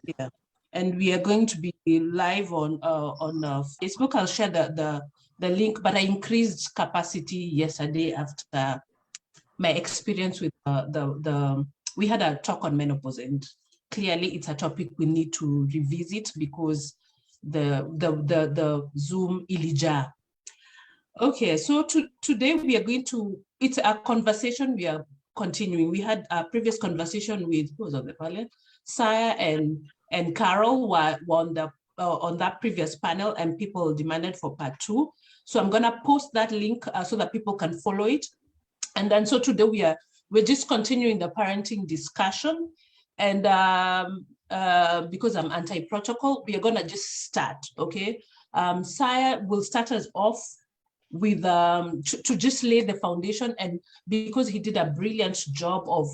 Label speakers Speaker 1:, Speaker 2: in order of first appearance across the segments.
Speaker 1: Yeah, and we are going to be live on Facebook. I'll share the link, but I increased capacity yesterday after my experience with we had a talk on menopause, and clearly it's a topic we need to revisit because the Zoom ilija. Okay, so today we are going to, it's a conversation we are continuing. We had a previous conversation with, who was on the panel? Saya and Carol were on that previous panel, and people demanded for part 2. So I'm gonna post that link so that people can follow it. And then so today we're just continuing the parenting discussion. And because I'm anti-protocol, we are gonna just start, okay? Saya will start us off with to just lay the foundation, and because he did a brilliant job of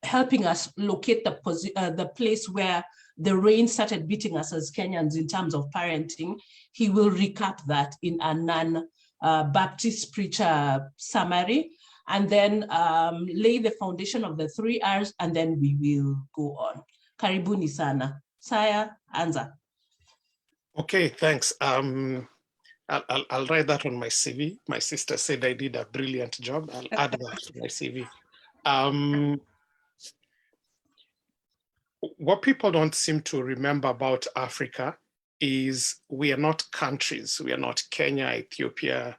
Speaker 1: helping us locate the place where the rain started beating us as Kenyans in terms of parenting, he will recap that in a non-Baptist preacher summary, and then lay the foundation of the 3 R's, and then we will go on. Karibuni sana. Saya, anza.
Speaker 2: Okay, thanks. I'll write that on my CV. My sister said I did a brilliant job. I'll add that to my CV. What people don't seem to remember about Africa is we are not countries. We are not Kenya, Ethiopia,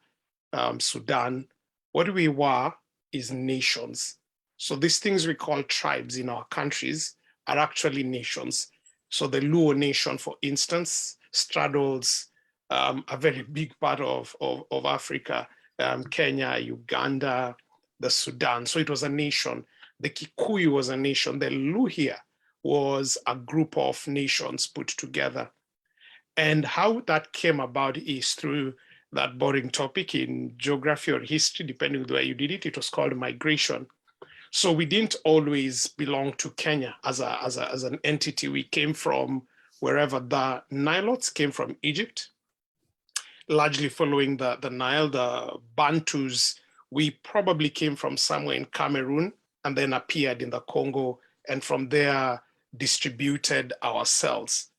Speaker 2: Sudan. What we were is nations. So these things we call tribes in our countries are actually nations. So the Luo nation, for instance, straddles a very big part of Africa, Kenya, Uganda, the Sudan. So it was a nation. The Kikuyu was a nation. The Luhya was a group of nations put together. And how that came about is through that boring topic in geography or history, depending on where you did it. It was called migration. So we didn't always belong to Kenya as an entity. We came from wherever. The Nilotes came from Egypt, largely following the Nile. The Bantus, we probably came from somewhere in Cameroon and then appeared in the Congo, and from there distributed ourselves.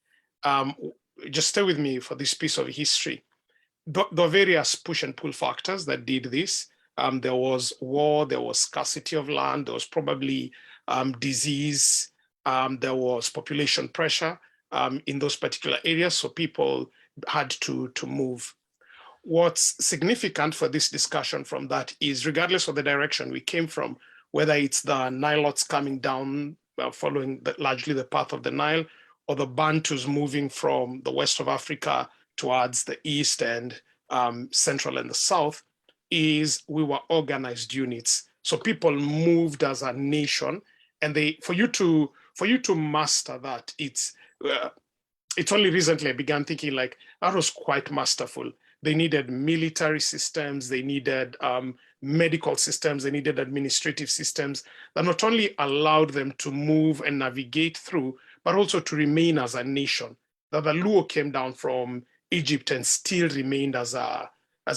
Speaker 2: Just stay with me for this piece of history. The various push and pull factors that did this. There was war, there was scarcity of land, there was probably disease, there was population pressure in those particular areas, so people had to move. What's significant for this discussion from that is, regardless of the direction we came from, whether it's the Nilotes coming down, following largely the path of the Nile, or the Bantus moving from the west of Africa towards the east and central and the south, is we were organized units. So people moved as a nation, and for you to master that, it's only recently I began thinking like that was quite masterful. They needed military systems, they needed medical systems, they needed administrative systems that not only allowed them to move and navigate through, but also to remain as a nation. That the Luo came down from Egypt and still remained as a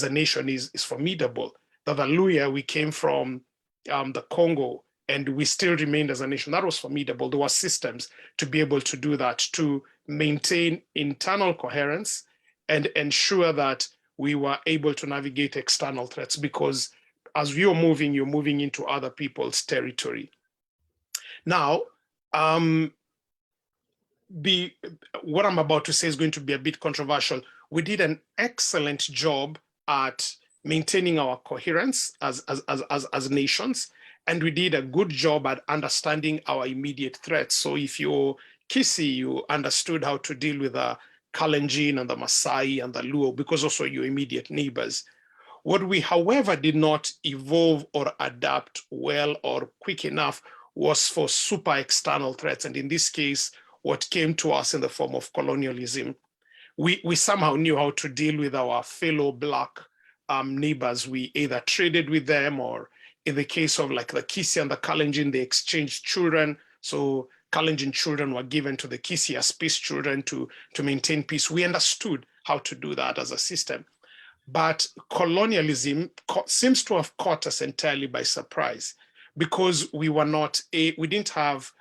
Speaker 2: nation is formidable. That the Luhya, we came from the Congo and we still remained as a nation. That was formidable. There were systems to be able to do that, to maintain internal coherence and ensure that we were able to navigate external threats, because as you're moving into other people's territory. Now, what I'm about to say is going to be a bit controversial. We did an excellent job at maintaining our coherence as nations, and we did a good job at understanding our immediate threats. So if you're Kisii, you understood how to deal with the Kalenjin and the Maasai and the Luo, because also your immediate neighbors. What we, however, did not evolve or adapt well or quick enough was for super external threats. And in this case, what came to us in the form of colonialism. We somehow knew how to deal with our fellow Black neighbors. We either traded with them, or in the case of like the Kisii and the Kalenjin, they exchanged children. So Kalenjin children were given to the Kisii as peace children to maintain peace. We understood how to do that as a system. But colonialism seems to have caught us entirely by surprise, because we didn't have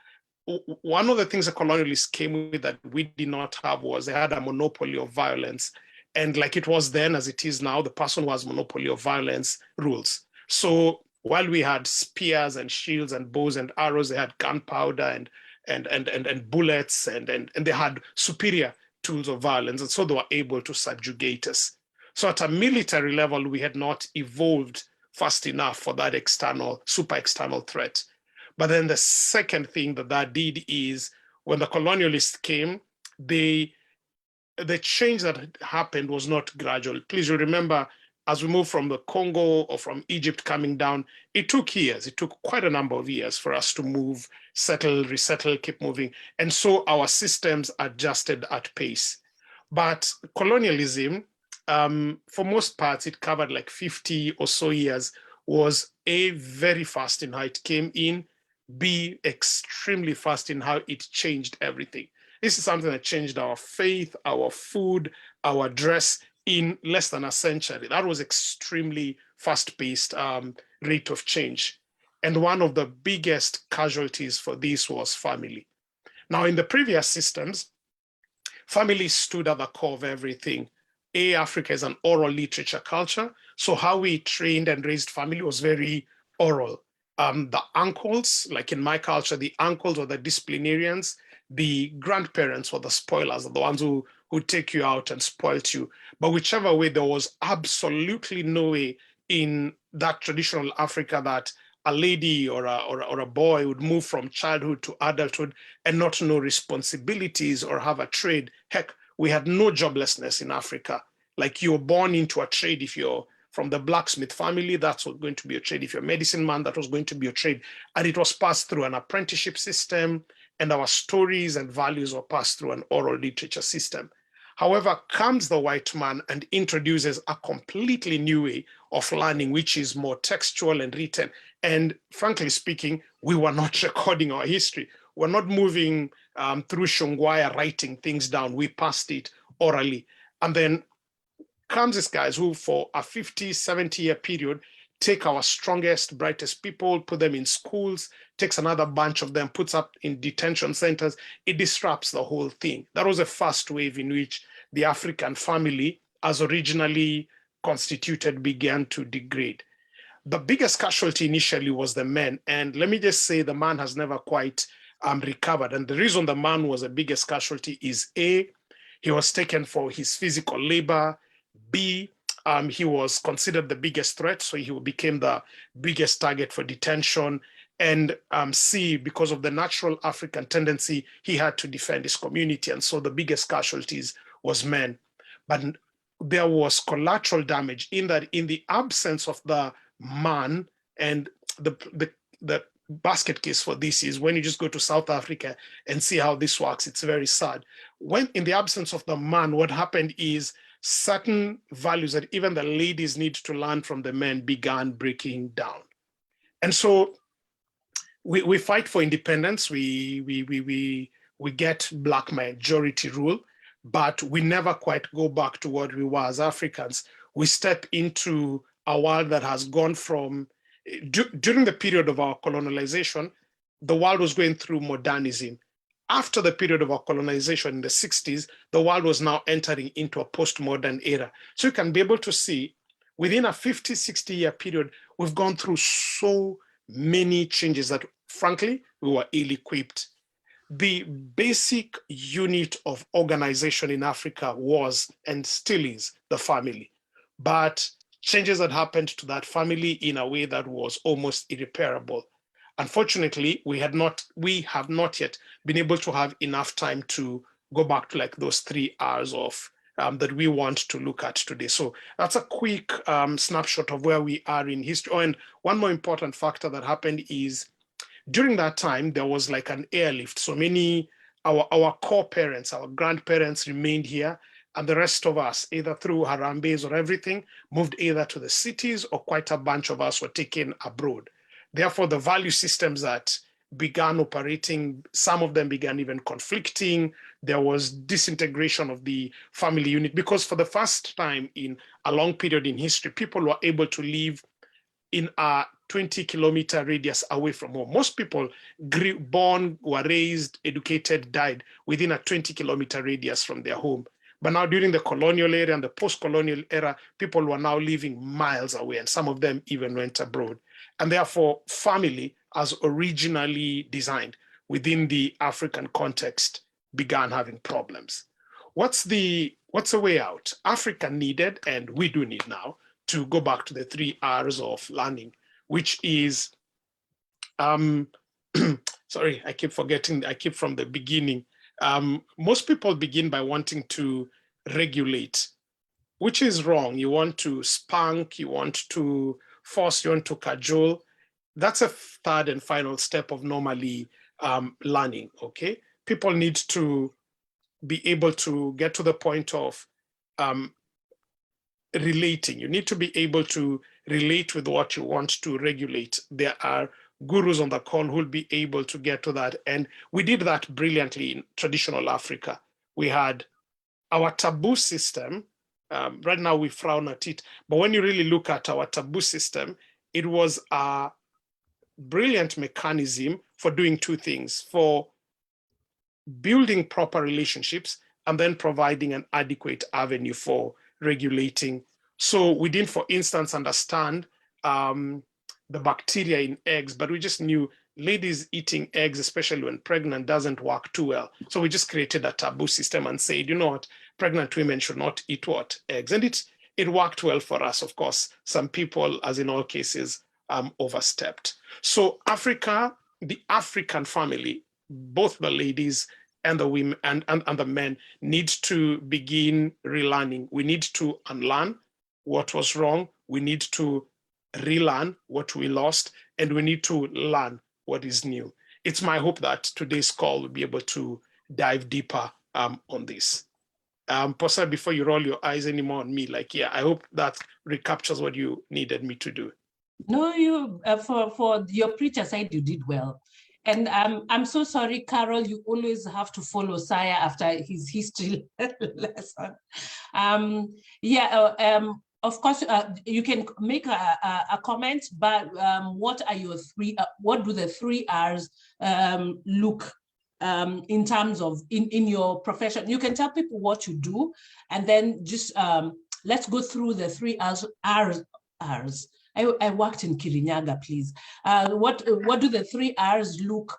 Speaker 2: one of the things the colonialists came with that we did not have was they had a monopoly of violence. And like it was then, as it is now, the person who has monopoly of violence rules. So while we had spears and shields and bows and arrows, they had gunpowder and bullets and they had superior tools of violence. And so they were able to subjugate us. So at a military level, we had not evolved fast enough for that super external threat. But then the second thing that did is when the colonialists came, the change that happened was not gradual. Please remember, as we move from the Congo or from Egypt coming down, it took years. It took quite a number of years for us to move, settle, resettle, keep moving. And so our systems adjusted at pace. But colonialism, for most parts, it covered like 50 or so years, was A, very fast in how it came in, B, extremely fast in how it changed everything. This is something that changed our faith, our food, our dress in less than a century. That was extremely fast-paced rate of change. And one of the biggest casualties for this was family. Now, in the previous systems, family stood at the core of everything. Africa is an oral literature culture. So how we trained and raised family was very oral. The uncles, like in my culture, the uncles were the disciplinarians. The grandparents were the spoilers, the ones who take you out and spoilt you. But whichever way, there was absolutely no way in that traditional Africa that a lady or a boy would move from childhood to adulthood and not know responsibilities or have a trade. Heck, we had no joblessness in Africa. Like you're born into a trade. If you're from the blacksmith family, that's going to be a trade. If you're a medicine man, that was going to be a trade. And it was passed through an apprenticeship system, and our stories and values were passed through an oral literature system. However, comes the white man and introduces a completely new way of learning, which is more textual and written. And frankly speaking, we were not recording our history. We're not moving through Shungwaya, writing things down. We passed it orally. And then comes these guys who, for a 50, 70-year period, take our strongest, brightest people, put them in schools, takes another bunch of them, puts up in detention centers. It disrupts the whole thing. That was a first wave in which the African family, as originally constituted, began to degrade. The biggest casualty initially was the men. And let me just say the man has never quite recovered. And the reason the man was the biggest casualty is A, he was taken for his physical labor. B, he was considered the biggest threat, so he became the biggest target for detention. And C, because of the natural African tendency, he had to defend his community. And so the biggest casualties was men. But there was collateral damage in that in the absence of the man, and the basket case for this is when you just go to South Africa and see how this works, it's very sad. When in the absence of the man, what happened is certain values that even the ladies need to learn from the men began breaking down. And so we fight for independence. We get black majority rule, but we never quite go back to what we were as Africans. We step into a world that has gone from, during the period of our colonization, the world was going through modernism. After the period of our colonization in the 60s, the world was now entering into a postmodern era. So you can be able to see within a 50, 60-year period, we've gone through so many changes that, frankly, we were ill-equipped. The basic unit of organization in Africa was and still is the family. But changes that happened to that family in a way that was almost irreparable. Unfortunately, we have not yet been able to have enough time to go back to like those 3 hours of that we want to look at today. So that's a quick snapshot of where we are in history. Oh, and one more important factor that happened is during that time, there was like an airlift. So many, our core parents, our grandparents remained here, and the rest of us, either through Harambes or everything, moved either to the cities or quite a bunch of us were taken abroad. Therefore, the value systems that began operating, some of them began even conflicting. There was disintegration of the family unit because for the first time in a long period in history, people were able to live in a 20-kilometer radius away from home. Most people born, were raised, educated, died within a 20-kilometer radius from their home. But now during the colonial era and the post-colonial era, people were now living miles away, and some of them even went abroad. And therefore, family, as originally designed within the African context, began having problems. What's the way out? Africa needed, and we do need now, to go back to the 3 R's of learning, which is, sorry, I keep forgetting, I keep from the beginning. Most people begin by wanting to regulate, which is wrong. You want to spank, you want to force, you want to cajole. That's a third and final step of normally learning, okay? People need to be able to get to the point of relating. You need to be able to relate with what you want to regulate. There are gurus on the call who will be able to get to that. And we did that brilliantly in traditional Africa. We had our taboo system. Right now we frown at it, but when you really look at our taboo system, it was a brilliant mechanism for doing 2 things: for building proper relationships and then providing an adequate avenue for regulating. So we didn't, for instance, understand the bacteria in eggs, but we just knew ladies eating eggs, especially when pregnant, doesn't work too well. So we just created a taboo system and said, you know what, pregnant women should not eat what? Eggs. And it worked well for us. Of course, some people, as in all cases, overstepped. So Africa, the African family, both the ladies and the women and the men, need to begin relearning. We need to unlearn what was wrong. We need to relearn what we lost, and we need to learn what is new. It's my hope that today's call will be able to dive deeper on this. Posa, before you roll your eyes anymore on me, like, yeah, I hope that recaptures what you needed me to do.
Speaker 1: No, you for your preacher side, you did well. And I'm so sorry, Carol, you always have to follow Saya after his history lesson. Of course, you can make a comment, but what are your what do the 3 R's look in terms of in your profession? You can tell people what you do, and then just let's go through the 3 R's. I worked in Kirinyaga, please. What do the 3 R's look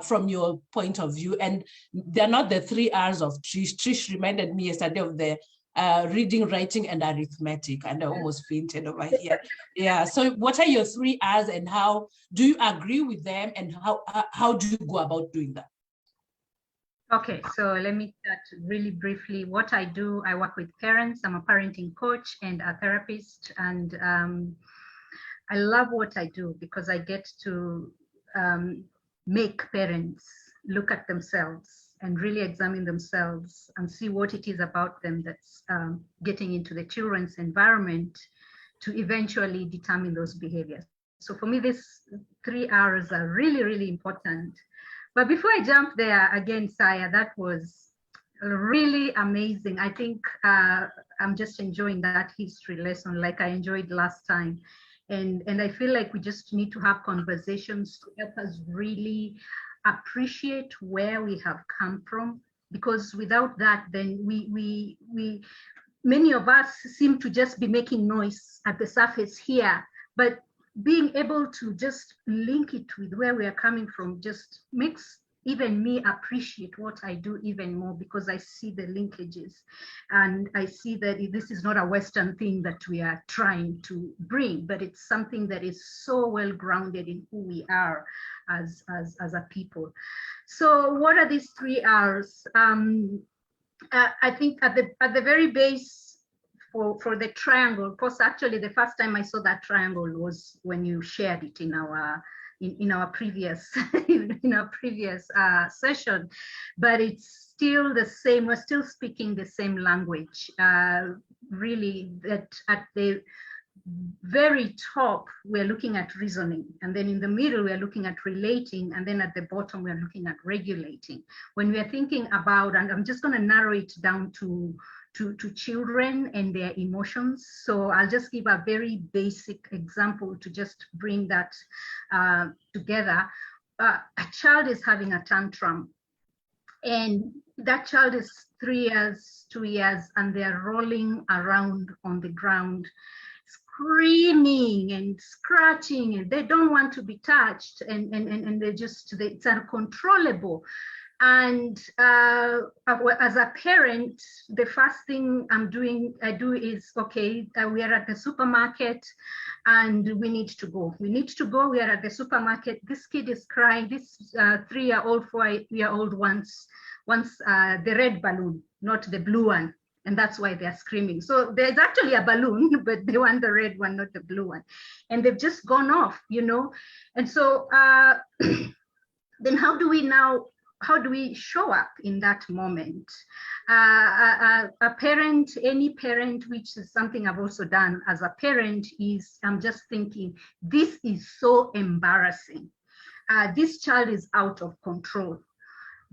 Speaker 1: from your point of view? And they're not the 3 R's of Trish. Trish reminded me yesterday of the reading, writing, and arithmetic, and I almost fainted over here. Yeah, so what are your 3 R's, and how do you agree with them, and how do you go about doing that?
Speaker 3: Okay, so let me start really briefly. What I do, I work with parents. I'm a parenting coach and a therapist, and I love what I do because I get to make parents look at themselves and really examine themselves and see what it is about them that's getting into the children's environment to eventually determine those behaviors. So for me, these 3 R's are really, really important. But before I jump there, again, Saya, that was really amazing. I think I'm just enjoying that history lesson like I enjoyed last time. And I feel like we just need to have conversations to help us really appreciate where we have come from, because without that, then we many of us seem to just be making noise at the surface here, but being able to just link it with where we are coming from just makes even me appreciate what I do even more, because I see the linkages and I see that this is not a Western thing that we are trying to bring, but it's something that is so well grounded in who we are as a people. So what are these 3 R's? I think at the very base for the triangle, because actually the first time I saw that triangle was when you shared it in our previous session, but it's still the same. We're still speaking the same language. Really, that at the very top, we're looking at reasoning. And then in the middle, we're looking at relating. And then at the bottom, we're looking at regulating. When we're thinking about, and I'm just going to narrow it down to children and their emotions. So I'll just give a very basic example to just bring that together. A child is having a tantrum, and that child is 3 years, 2 years, and they're rolling around on the ground, screaming and scratching, and they don't want to be touched, and it's uncontrollable. And as a parent, the first thing I do is, okay, we are at the supermarket and we need to go. We are at the supermarket. This kid is crying. This 3-year-old, 4-year-old wants the red balloon, not the blue one. And that's why they're screaming. So there's actually a balloon, but they want the red one, not the blue one. And they've just gone off, you know? And so then how do we show up in that moment? A parent, any parent, which is something I've also done as a parent, is I'm just thinking, this is so embarrassing. This child is out of control.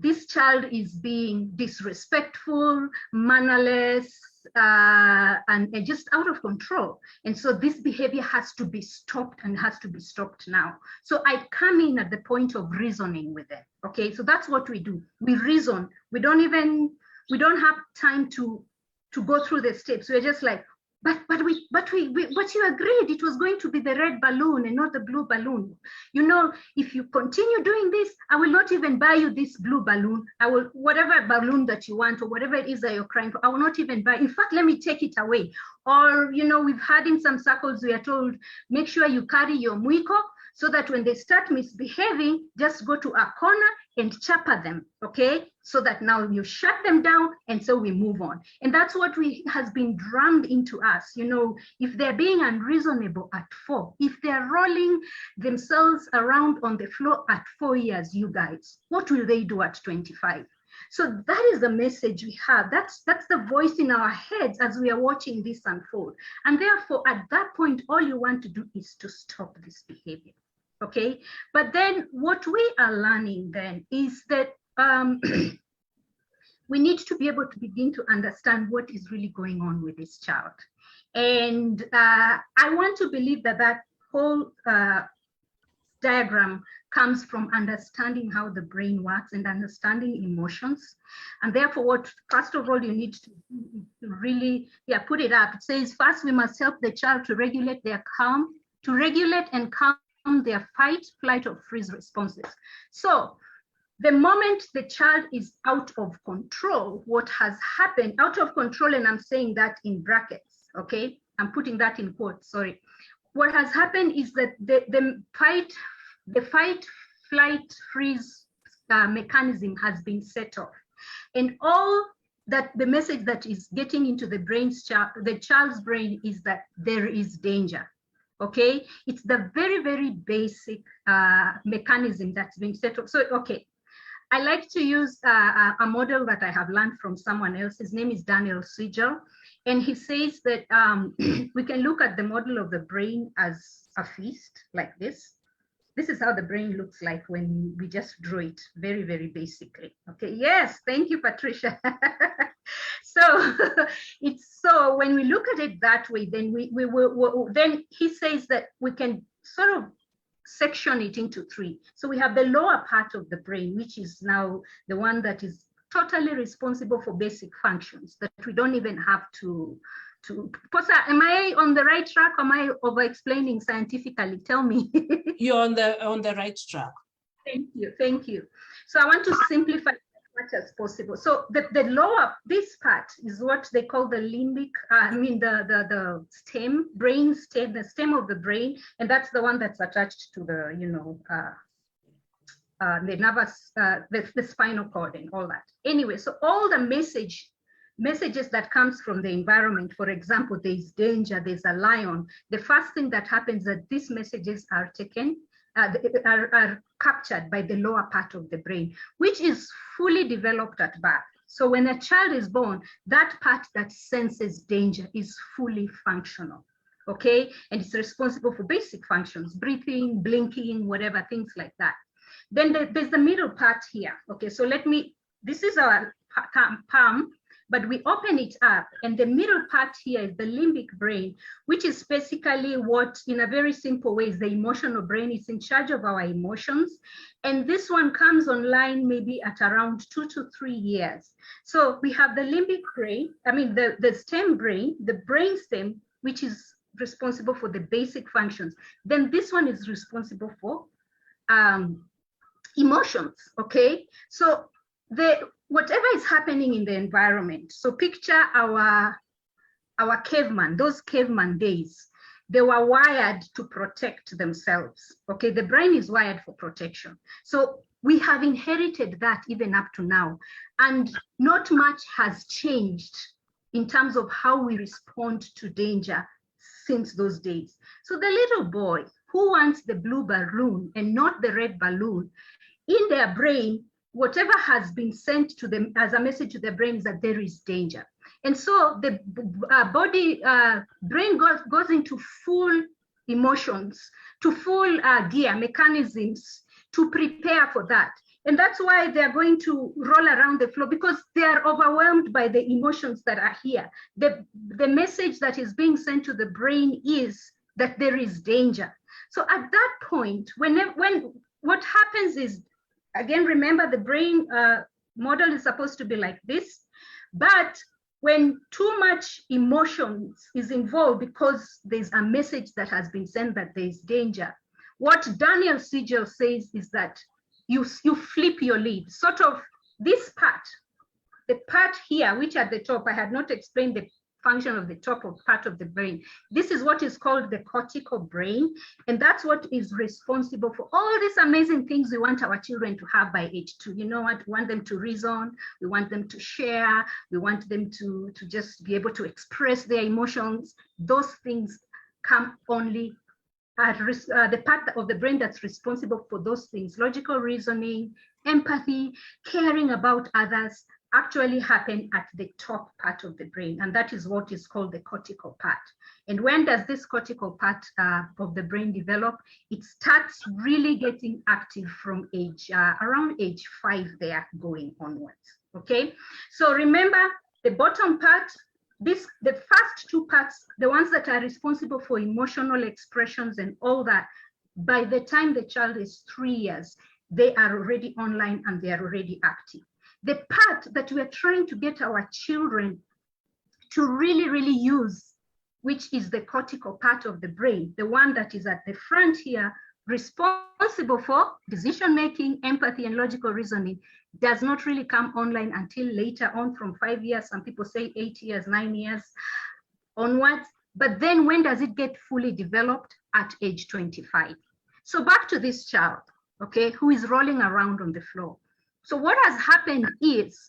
Speaker 3: This child is being disrespectful, mannerless, and just out of control. And so this behavior has to be stopped, and has to be stopped now. So I come in at the point of reasoning with them. Okay, so that's what we do. We reason. We don't have time to go through the steps. We're just like, but you agreed it was going to be the red balloon and not the blue balloon. You know, if you continue doing this, I will not even buy you this blue balloon. I will, whatever balloon that you want or whatever it is that you're crying for, I will not even buy. In fact, let me take it away. Or, you know, we've had in some circles, we are told, make sure you carry your mwiko, so that when they start misbehaving, just go to a corner and chapa them, okay? So that now you shut them down, and so we move on. And that's what has been drummed into us. You know, if they're being unreasonable at 4, if they're rolling themselves around on the floor at 4 years, you guys, what will they do at 25? So that is the message we have. That's the voice in our heads as we are watching this unfold. And therefore, at that point, all you want to do is to stop this behavior, okay? But then what we are learning then is that we need to be able to begin to understand what is really going on with this child. And I want to believe that that whole diagram comes from understanding how the brain works and understanding emotions. And therefore, what first of all you need to really, put it up. It says, first we must help the child to regulate their calm, to regulate and calm their fight, flight, or freeze responses. So the moment the child is out of control, what has happened, out of control, and I'm saying that in brackets, okay? I'm putting that in quotes, sorry. What has happened is that the fight, flight, freeze mechanism has been set off. And all that the message that is getting into the child's brain is that there is danger, okay? It's the very, very basic mechanism that's been set off. So, okay, I like to use a model that I have learned from someone else. His name is Daniel Siegel. And he says that we can look at the model of the brain as a feast like this. This is how the brain looks like when we just draw it very, very basically. Okay, yes, thank you, Patricia. So it's so when we look at it that way, then then he says that we can sort of section it into 3. So we have the lower part of the brain, which is now the one that is totally responsible for basic functions that we don't even have to Posa, am I on the right track? Am I over explaining scientifically? Tell me.
Speaker 1: You're on the right track.
Speaker 3: Thank you. So I want to simplify as much as possible. So the lower, this part is what they call the limbic, the stem, brain stem, the stem of the brain, and that's the one that's attached to the, the nervous, the spinal cord and all that. Anyway, so all the messages that comes from the environment, for example, there's danger, there's a lion, the first thing that happens is that these messages are taken, are captured by the lower part of the brain, which is fully developed at birth. So when a child is born, that part that senses danger is fully functional. okay? And it's responsible for basic functions, breathing, blinking, whatever, things like that. Then there's the middle part here, okay? So this is our palm, but we open it up, and the middle part here is the limbic brain, which is basically what, in a very simple way, is the emotional brain. It's in charge of our emotions. And this one comes online maybe at around 2 to 3 years. So we have the limbic brain, the stem brain, the brain stem, which is responsible for the basic functions. Then this one is responsible for emotions, okay? So whatever is happening in the environment, so picture our caveman, those caveman days, they were wired to protect themselves, okay? The brain is wired for protection. So we have inherited that even up to now, and not much has changed in terms of how we respond to danger since those days. So the little boy who wants the blue balloon and not the red balloon, in their brain, whatever has been sent to them as a message to the brain is that there is danger. And so the brain goes into full emotions, to full gear mechanisms to prepare for that. And that's why they're going to roll around the floor, because they are overwhelmed by the emotions that are here. The message that is being sent to the brain is that there is danger. So at that point, when what happens is, again, remember the brain model is supposed to be like this, but when too much emotions is involved because there's a message that has been sent that there's danger, what Daniel Siegel says is that you flip your lead, sort of this part, the part here, which at the top, I had not explained the function of the top of part of the brain. This is what is called the cortical brain, and that's what is responsible for all these amazing things we want our children to have by age 2. You know what? We want them to reason, we want them to share, we want them to just be able to express their emotions. Those things come only at the part of the brain that's responsible for those things. Logical reasoning, empathy, caring about others, actually happen at the top part of the brain, and that is what is called the cortical part. And when does this cortical part of the brain develop? It starts really getting active from around age 5 there going onwards, okay? So remember the bottom part, the first two parts, the ones that are responsible for emotional expressions and all that, by the time the child is 3 years, they are already online and they are already active. The part that we are trying to get our children to really, really use, which is the cortical part of the brain, the one that is at the front here, responsible for decision-making, empathy, and logical reasoning, does not really come online until later on, from 5 years, some people say 8 years, 9 years onwards. But then when does it get fully developed? At age 25. So back to this child, okay, who is rolling around on the floor. So what has happened is,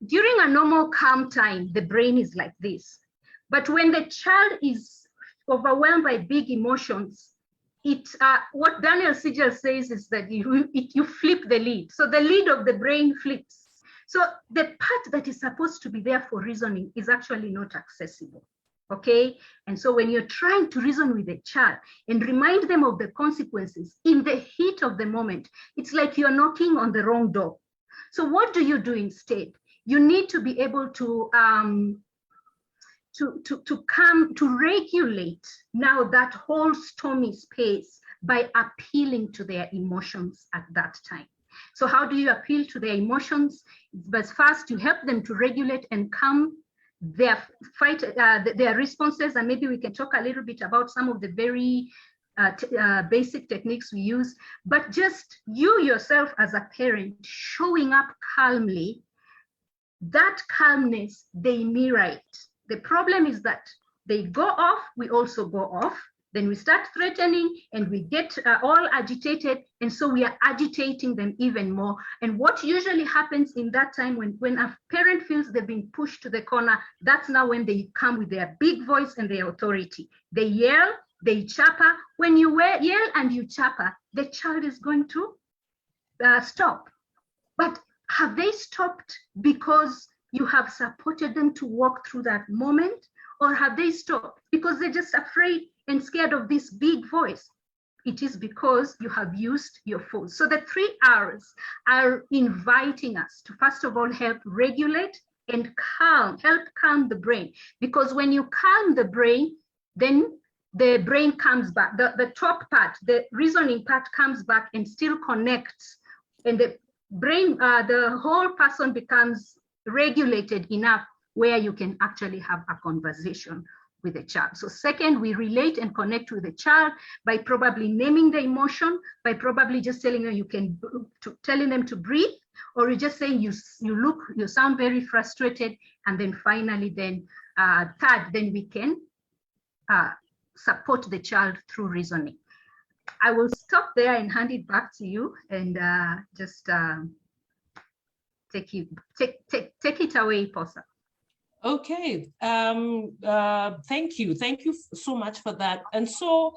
Speaker 3: during a normal calm time, the brain is like this. But when the child is overwhelmed by big emotions, what Daniel Siegel says is that you flip the lead. So the lead of the brain flips. So the part that is supposed to be there for reasoning is actually not accessible. Okay, and so when you're trying to reason with a child and remind them of the consequences in the heat of the moment, it's like you're knocking on the wrong door. So what do you do instead? You need to be able to regulate now that whole stormy space by appealing to their emotions at that time. So how do you appeal to their emotions? But first, you help them to regulate and calm their responses, and maybe we can talk a little bit about some of the very basic techniques we use. But just you yourself as a parent showing up calmly, that calmness, they mirror it. The problem is that they go off, we also go off. Then we start threatening and we get all agitated. And so we are agitating them even more. And what usually happens in that time when a parent feels they've been pushed to the corner, that's now when they come with their big voice and their authority. They yell, they chapper. When you yell and you chapper, the child is going to stop. But have they stopped because you have supported them to walk through that moment? Or have they stopped because they're just afraid and scared of this big voice? It is because you have used your phone. So the 3 R's are inviting us to, first of all, help regulate and help calm the brain. Because when you calm the brain, then the brain comes back. The top part, the reasoning part comes back and still connects. And the brain, the whole person becomes regulated enough where you can actually have a conversation with the child. So second, we relate and connect with the child by probably naming the emotion, by probably just telling them telling them to breathe, or you just saying you sound very frustrated, and then finally, then third, then we can support the child through reasoning. I will stop there and hand it back to you, and just take it away, Posa.
Speaker 1: Okay, thank you so much for that. And so,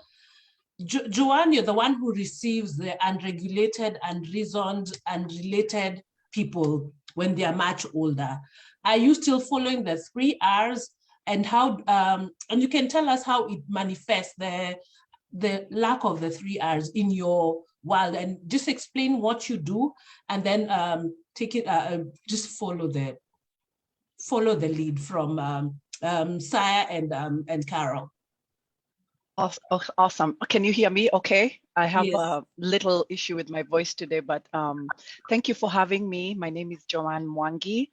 Speaker 1: Joanne, you're the one who receives the unregulated, unreasoned, unrelated people when they are much older. Are you still following the 3 R's, and how? And you can tell us how it manifests, the lack of the 3 R's in your world, and just explain what you do, and then take it. Just follow the lead from Saya and Carol.
Speaker 4: Awesome. Can you hear me okay? I have
Speaker 1: Yes.
Speaker 4: a little issue with my voice today, but thank you for having me. My name is Joanne Mwangi.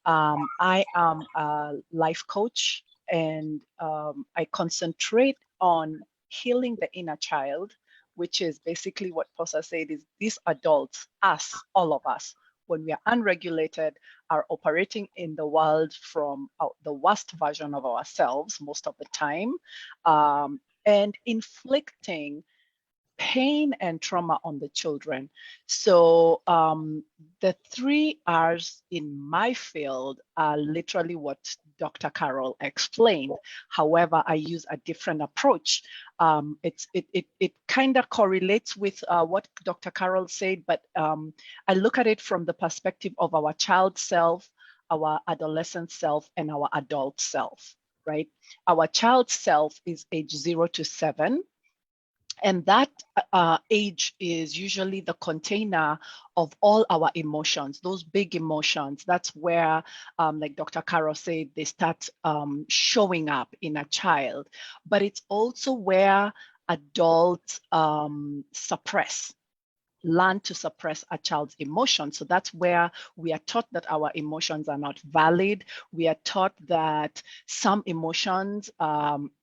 Speaker 4: I am a life coach, and I concentrate on healing the inner child, which is basically what Posa said, is these adults, us, all of us, when we are unregulated, are operating in the world from the worst version of ourselves most of the time, and inflicting pain and trauma on the children. So the 3 R's in my field are literally what Dr. Carol explained. However, I use a different approach. It kind of correlates with what Dr. Carol said, but I look at it from the perspective of our child self, our adolescent self, and our adult self, right? Our child self is age 0 to 7. And that age is usually the container of all our emotions, those big emotions. That's where, like Dr. Carol said, they start showing up in a child. But it's also where adults learn to suppress a child's emotions. So that's where we are taught that our emotions are not valid. We are taught that some emotions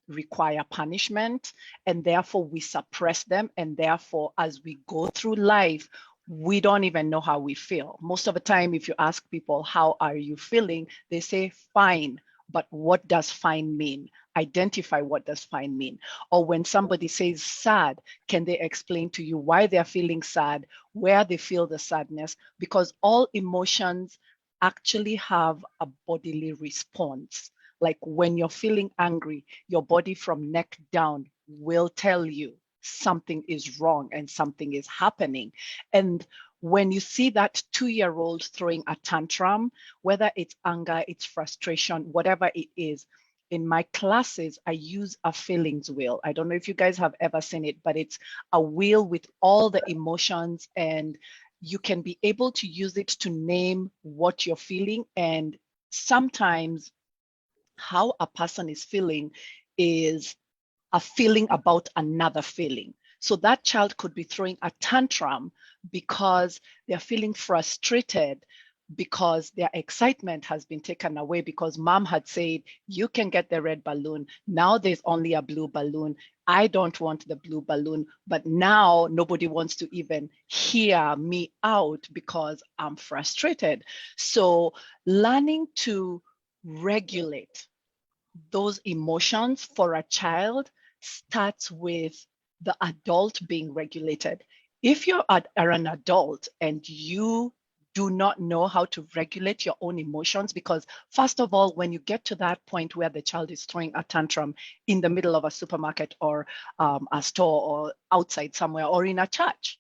Speaker 4: require punishment, and therefore we suppress them. And therefore, as we go through life, we don't even know how we feel. Most of the time, if you ask people, how are you feeling? They say, fine. But what does fine mean? Identify what does fine mean. Or when somebody says sad, can they explain to you why they're feeling sad, where they feel the sadness? Because all emotions actually have a bodily response. Like when you're feeling angry, your body from neck down will tell you something is wrong and something is happening. And when you see that 2-year-old throwing a tantrum, whether it's anger, it's frustration, whatever it is, in my classes, I use a feelings wheel. I don't know if you guys have ever seen it, but it's a wheel with all the emotions, and you can be able to use it to name what you're feeling. And sometimes how a person is feeling is a feeling about another feeling. So that child could be throwing a tantrum because they're feeling frustrated, because their excitement has been taken away, because mom had said, you can get the red balloon. Now there's only a blue balloon. I don't want the blue balloon, but now nobody wants to even hear me out because I'm frustrated. So learning to regulate those emotions for a child starts with the adult being regulated. If you are an adult and you do not know how to regulate your own emotions, because first of all, when you get to that point where the child is throwing a tantrum in the middle of a supermarket or a store or outside somewhere or in a church,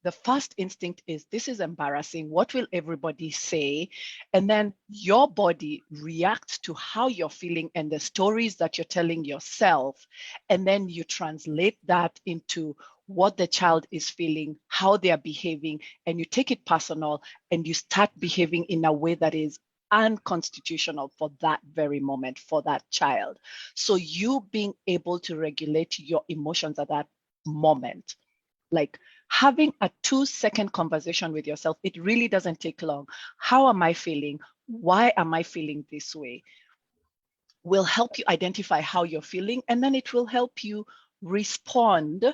Speaker 4: the first instinct is, this is embarrassing. What will everybody say? And then your body reacts to how you're feeling and the stories that you're telling yourself. And then you translate that into what the child is feeling, how they are behaving, and you take it personal and you start behaving in a way that is unconstitutional for that very moment, for that child. So you being able to regulate your emotions at that moment, like having a 2-second conversation with yourself, it really doesn't take long. How am I feeling? Why am I feeling this way? Will help you identify how you're feeling, and then it will help you respond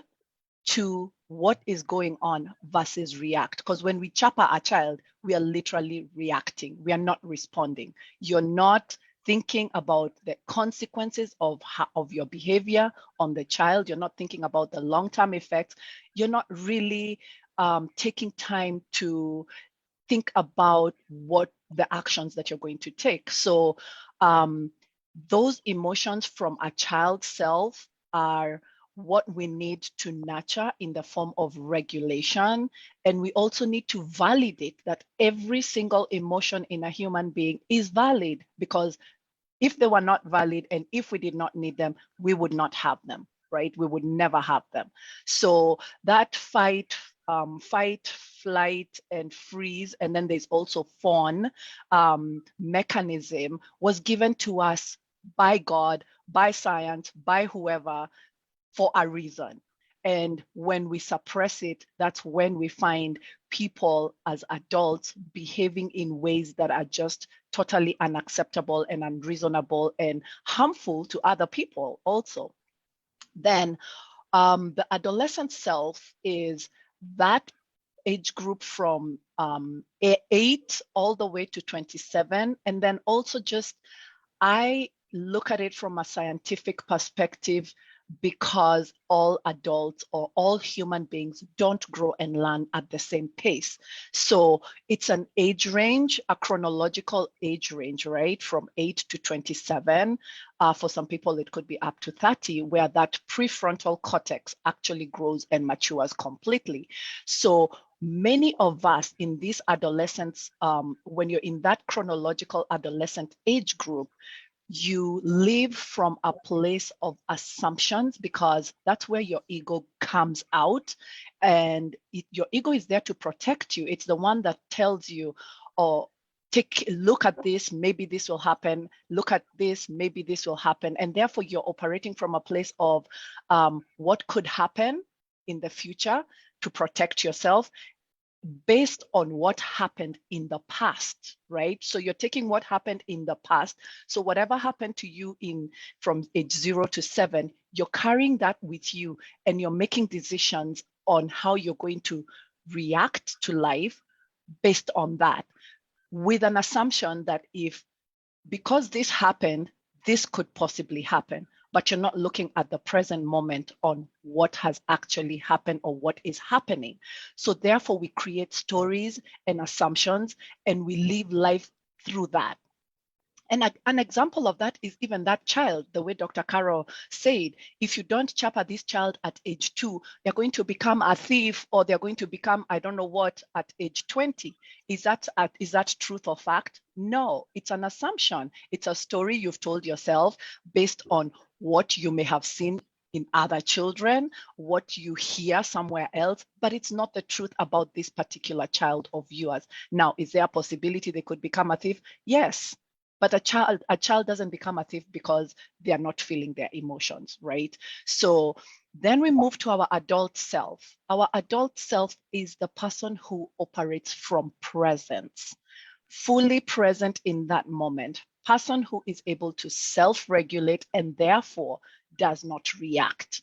Speaker 4: to what is going on versus react. Because when we chapa a child, we are literally reacting. We are not responding. You're not thinking about the consequences of your behavior on the child. You're not thinking about the long-term effects. You're not really taking time to think about what the actions that you're going to take. So those emotions from a child's self are what we need to nurture in the form of regulation. And we also need to validate that every single emotion in a human being is valid, because if they were not valid and if we did not need them, we would not have them, right? We would never have them. So that fight, flight, and freeze, and then there's also fawn mechanism was given to us by God, by science, by whoever, for a reason. And when we suppress it, that's when we find people as adults behaving in ways that are just totally unacceptable and unreasonable and harmful to other people also. Then the adolescent self is that age group from 8 all the way to 27. And then also just, I look at it from a scientific perspective, because all adults or all human beings don't grow and learn at the same pace. So it's an age range, a chronological age range, right? From 8 to 27. For some people, it could be up to 30, where that prefrontal cortex actually grows and matures completely. So many of us in these adolescents, when you're in that chronological adolescent age group, you live from a place of assumptions, because that's where your ego comes out, and your ego is there to protect you. It's the one that tells you, oh, take a look at this, maybe this will happen. Look at this, maybe this will happen. And therefore you're operating from a place of what could happen in the future to protect yourself, based on what happened in the past, right? So you're taking what happened in the past. So whatever happened to you from age 0 to 7, you're carrying that with you, and you're making decisions on how you're going to react to life based on that, with an assumption that because this happened, this could possibly happen. But you're not looking at the present moment on what has actually happened or what is happening. So therefore we create stories and assumptions, and we live life through that. And an example of that is even that child, the way Dr. Carol said, if you don't chapa this child at age 2, they're going to become a thief, or they're going to become, I don't know what, at age 20. Is that truth or fact? No, it's an assumption. It's a story you've told yourself based on what you may have seen in other children, what you hear somewhere else, but it's not the truth about this particular child of yours. Now, is there a possibility they could become a thief? Yes. But a child doesn't become a thief because they are not feeling their emotions, right? So then we move to our adult self. Our adult self is the person who operates from presence, fully present in that moment, person who is able to self-regulate and therefore does not react.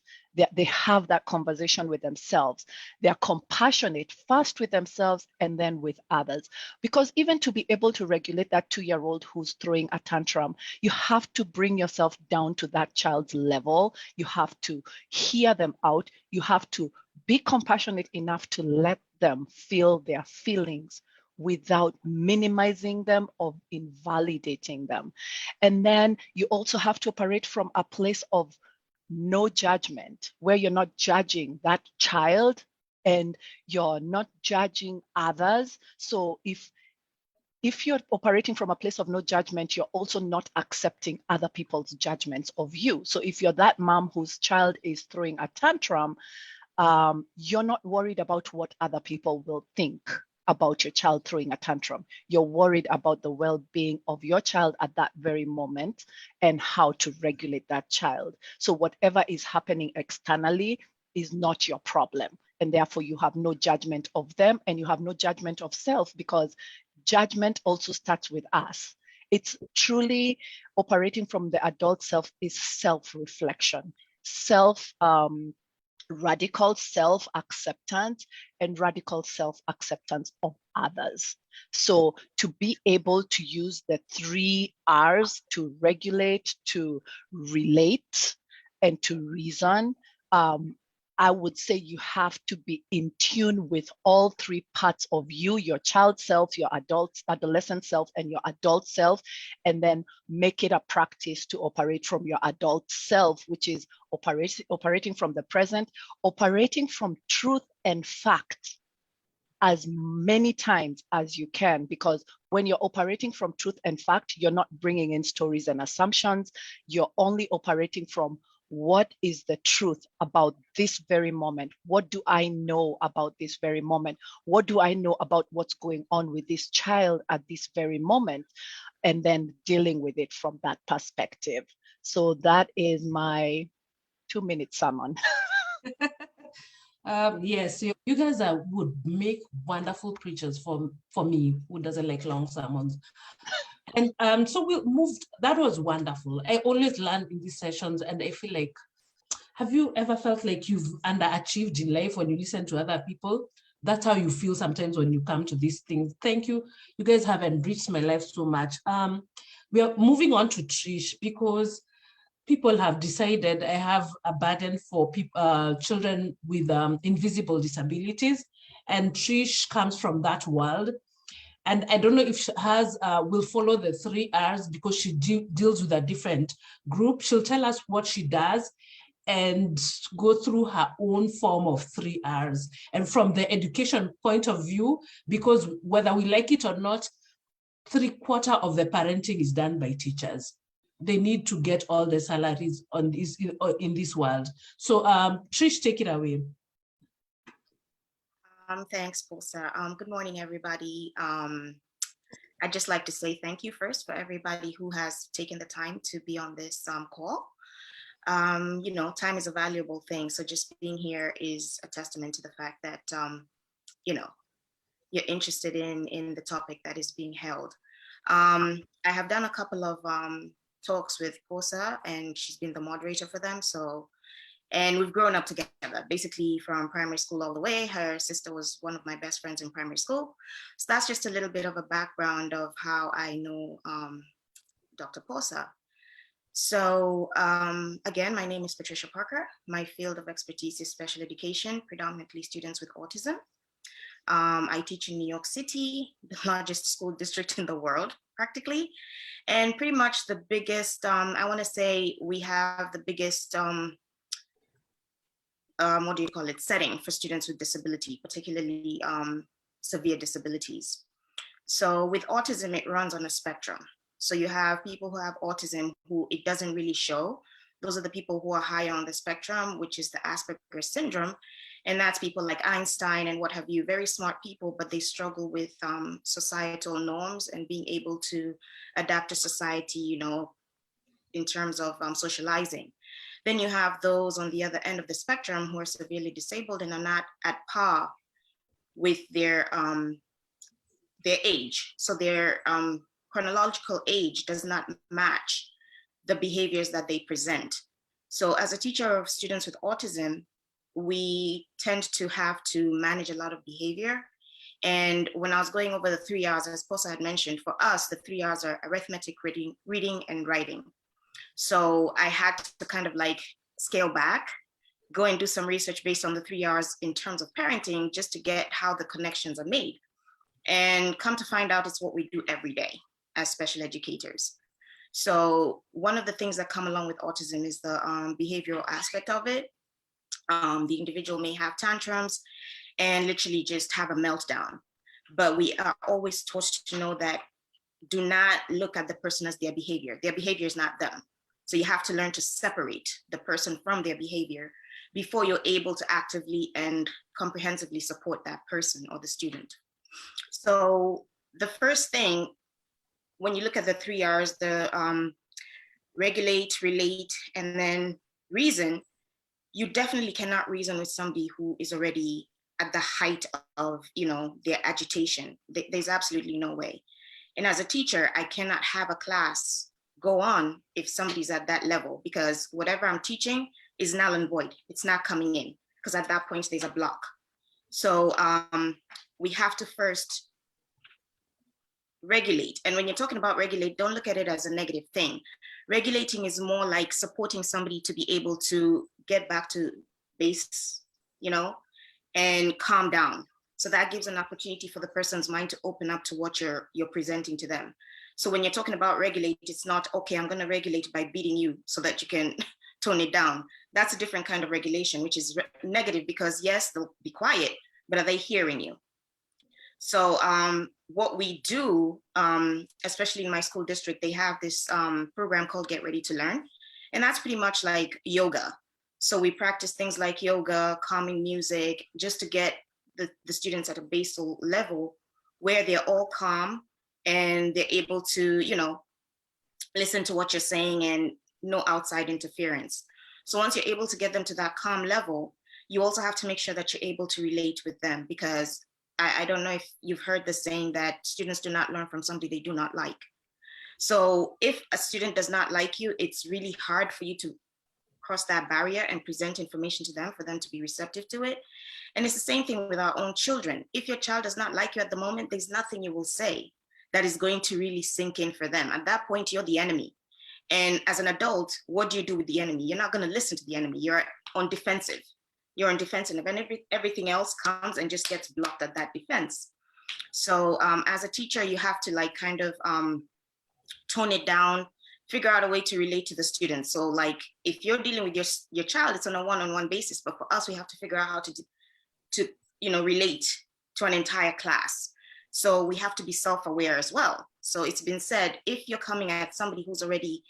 Speaker 4: They have that conversation with themselves. They are compassionate first with themselves and then with others. Because even to be able to regulate that 2-year-old who's throwing a tantrum, you have to bring yourself down to that child's level. You have to hear them out. You have to be compassionate enough to let them feel their feelings without minimizing them or invalidating them. And then you also have to operate from a place of no judgment, where you're not judging that child and you're not judging others. So if you're operating from a place of no judgment, you're also not accepting other people's judgments of you. So if you're that mom whose child is throwing a tantrum, you're not worried about what other people will think about your child throwing a tantrum. You're worried about the well-being of your child at that very moment and how to regulate that child. So whatever is happening externally is not your problem. And therefore you have no judgment of them, and you have no judgment of self, because judgment also starts with us. It's truly operating from the adult self is self-reflection, radical self-acceptance, and radical self-acceptance of others. So to be able to use the 3 R's to regulate, to relate, and to reason, I would say you have to be in tune with all 3 parts of you, your child self, your adolescent self, and your adult self, and then make it a practice to operate from your adult self, which is operating from the present, operating from truth and fact as many times as you can, because when you're operating from truth and fact, you're not bringing in stories and assumptions. You're only operating from what is the truth about this very moment? What do I know about this very moment? What do I know about what's going on with this child at this very moment? And then dealing with it from that perspective. So that is my 2-minute sermon.
Speaker 1: Yes, you guys would make wonderful preachers for me, who doesn't like long sermons. And so we moved. That was wonderful. I always learn in these sessions, and I feel like, have you ever felt like you've underachieved in life when you listen to other people? That's how you feel sometimes when you come to these things. Thank you. You guys have enriched my life so much. We are moving on to Trish, because people have decided I have a burden for children with invisible disabilities, and Trish comes from that world. And I don't know if she will follow the 3 R's, because she deals with a different group. She'll tell us what she does and go through her own form of 3 R's. And from the education point of view, because whether we like it or not, 3/4 of the parenting is done by teachers. They need to get all the salaries on this in this world. So Trish, take it away.
Speaker 5: Thanks, Posa. Good morning, everybody. I'd just like to say thank you first for everybody who has taken the time to be on this call. You know, time is a valuable thing. So just being here is a testament to the fact that, you know, you're interested in the topic that is being held. I have done a couple of talks with Posa, and she's been the moderator for them. So, and we've grown up together, basically from primary school all the way. Her sister was one of my best friends in primary school. So that's just a little bit of a background of how I know Dr. Posa. So again, my name is Patricia Parker. My field of expertise is special education, predominantly students with autism. I teach in New York City, the largest school district in the world, practically. And pretty much the biggest, I want to say we have the biggest, what do you call it, setting for students with disability, particularly severe disabilities. So with autism, it runs on a spectrum. So you have people who have autism who it doesn't really show. Those are the people who are higher on the spectrum, which is the Asperger's syndrome. And that's people like Einstein and what have you, very smart people, but they struggle with societal norms and being able to adapt to society, you know, in terms of socializing. Then you have those on the other end of the spectrum who are severely disabled and are not at par with their age. So their chronological age does not match the behaviors that they present. So as a teacher of students with autism, we tend to have to manage a lot of behavior. And when I was going over the 3 R's, as Posa had mentioned, for us, the 3 R's are arithmetic, reading, and writing. So I had to kind of like scale back, go and do some research based on the 3 R's in terms of parenting, just to get how the connections are made. And come to find out it's what we do every day as special educators. So one of the things that come along with autism is the behavioral aspect of it. The individual may have tantrums, and literally just have a meltdown. But we are always taught to know that do not look at the person as their behavior. Their behavior is not them. So you have to learn to separate the person from their behavior before you're able to actively and comprehensively support that person or the student. So the first thing, when you look at the 3 R's, the regulate, relate, and then reason, you definitely cannot reason with somebody who is already at the height of, their agitation. There's absolutely no way. And as a teacher, I cannot have a class go on if somebody's at that level, because whatever I'm teaching is null and void. It's not coming in, because at that point there's a block. So we have to first regulate. And when you're talking about regulate, don't look at it as a negative thing. Regulating is more like supporting somebody to be able to get back to base, and calm down. So that gives an opportunity for the person's mind to open up to what you're presenting to them. So when you're talking about regulate, it's not, okay, I'm going to regulate by beating you so that you can tone it down. That's a different kind of regulation, which is negative, because yes, they'll be quiet, but are they hearing you? So what we do, especially in my school district, they have this program called Get Ready to Learn. And that's pretty much like yoga. So we practice things like yoga, calming music, just to get the students at a basal level where they're all calm and they're able to, listen to what you're saying and no outside interference. So once you're able to get them to that calm level, you also have to make sure that you're able to relate with them, because I don't know if you've heard the saying that students do not learn from somebody they do not like. So if a student does not like you, it's really hard for you to cross that barrier and present information to them for them to be receptive to it. And it's the same thing with our own children. If your child does not like you at the moment, there's nothing you will say that is going to really sink in for them. At that point, you're the enemy. And as an adult, what do you do with the enemy? You're not going to listen to the enemy. You're on defensive. You're on defensive, and everything else comes and just gets blocked at that defense. So as a teacher, you have to kind of tone it down, figure out a way to relate to the students. So like if you're dealing with your child, it's on a one-on-one basis, but for us, we have to figure out how to relate to an entire class. So we have to be self-aware as well. So it's been said, if you're coming at somebody who's already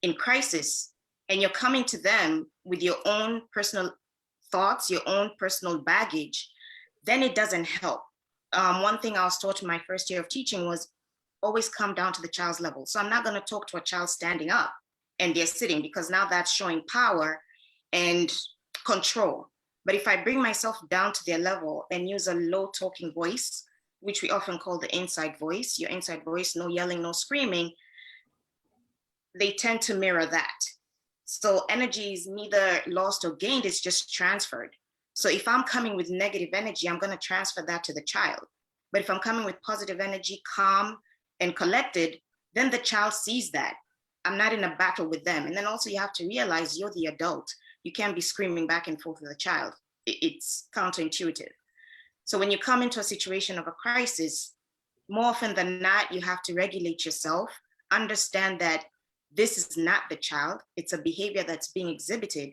Speaker 5: in crisis and you're coming to them with your own personal thoughts, your own personal baggage, then it doesn't help. One thing I was taught in my first year of teaching was always come down to the child's level. So I'm not going to talk to a child standing up and they're sitting, because now that's showing power and control. But if I bring myself down to their level and use a low talking voice, which we often call the inside voice, your inside voice, no yelling, no screaming, they tend to mirror that. So energy is neither lost or gained, it's just transferred. So if I'm coming with negative energy, I'm going to transfer that to the child. But if I'm coming with positive energy, calm and collected, then the child sees that. I'm not in a battle with them. And then also you have to realize you're the adult. You can't be screaming back and forth with a child. It's counterintuitive. So when you come into a situation of a crisis, more often than not, you have to regulate yourself, understand that this is not the child, it's a behavior that's being exhibited,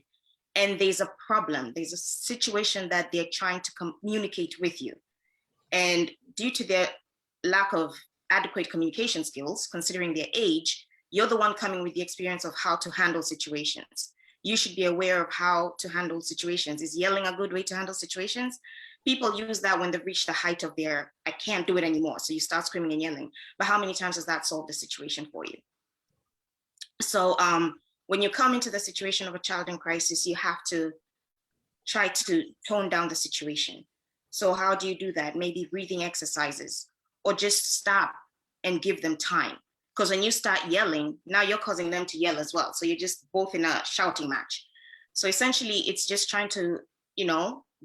Speaker 5: and there's a problem, there's a situation that they're trying to communicate with you. And due to their lack of adequate communication skills, considering their age, you're the one coming with the experience of how to handle situations. You should be aware of how to handle situations. Is yelling a good way to handle situations? People use that when they've reached the height of their, I can't do it anymore. So you start screaming and yelling. But how many times has that solved the situation for you? So when you come into the situation of a child in crisis, you have to try to tone down the situation. So how do you do that? Maybe breathing exercises, or just stop and give them time. Because when you start yelling, now you're causing them to yell as well. So you're just both in a shouting match. So essentially, it's just trying to,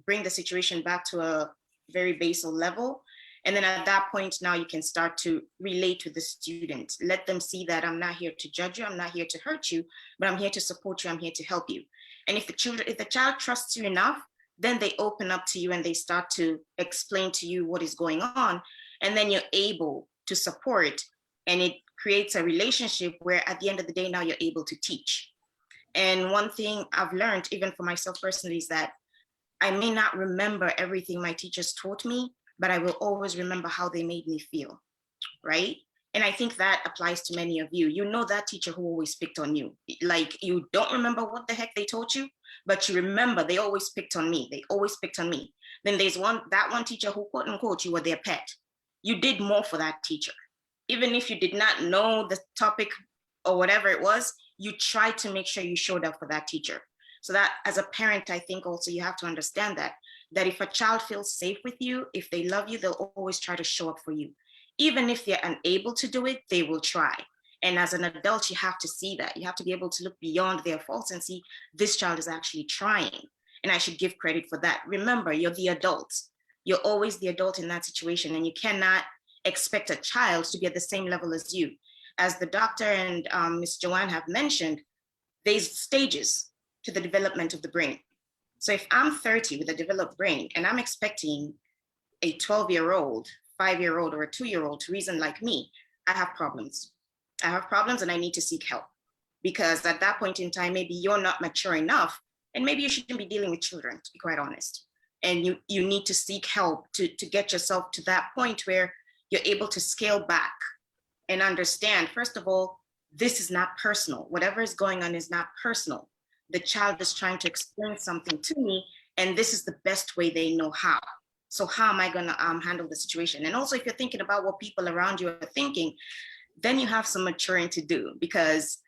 Speaker 5: bring the situation back to a very basal level. And then at that point, now you can start to relate with the student. Let them see that I'm not here to judge you, I'm not here to hurt you, but I'm here to support you, I'm here to help you. And if the child trusts you enough, then they open up to you and they start to explain to you what is going on. And then you're able to support, and it creates a relationship where at the end of the day, now you're able to teach. And one thing I've learned, even for myself personally, is that I may not remember everything my teachers taught me, but I will always remember how they made me feel, right? And I think that applies to many of you. You know that teacher who always picked on you. Like, you don't remember what the heck they taught you, but you remember they always picked on me. They always picked on me. Then there's that one teacher who, quote unquote, you were their pet. You did more for that teacher. Even if you did not know the topic or whatever it was, you tried to make sure you showed up for that teacher. So that as a parent, I think also you have to understand that if a child feels safe with you, if they love you, they'll always try to show up for you. Even if they're unable to do it, they will try. And as an adult, you have to see that. You have to be able to look beyond their faults and see this child is actually trying. And I should give credit for that. Remember, you're the adult. You're always the adult in that situation. And you cannot expect a child to be at the same level as you. As the doctor and Ms. Joanne have mentioned, there's stages to the development of the brain. So if I'm 30 with a developed brain and I'm expecting a 12-year-old, 5-year-old, or a 2-year-old to reason like me, I have problems. I have problems and I need to seek help, because at that point in time, maybe you're not mature enough, and maybe you shouldn't be dealing with children, to be quite honest. And you need to seek help to get yourself to that point where you're able to scale back and understand, first of all, this is not personal. Whatever is going on is not personal. The child is trying to explain something to me, and this is the best way they know how. So how am I going to handle the situation? And also, if you're thinking about what people around you are thinking, then you have some maturing to do, because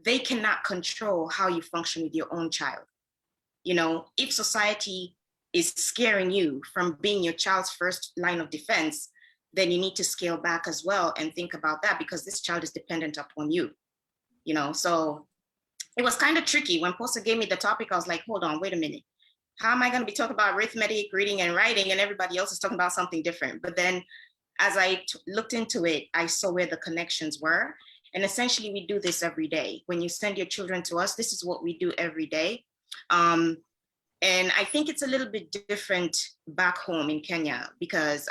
Speaker 5: they cannot control how you function with your own child. You know, if society is scaring you from being your child's first line of defense, then you need to scale back as well and think about that, because this child is dependent upon you. You know, so it was kind of tricky. When Poster gave me the topic, I was like, hold on, wait a minute. How am I going to be talking about arithmetic, reading, and writing, and everybody else is talking about something different? But then as I looked into it, I saw where the connections were. And essentially, we do this every day. When you send your children to us, this is what we do every day. And I think it's a little bit different back home in Kenya, because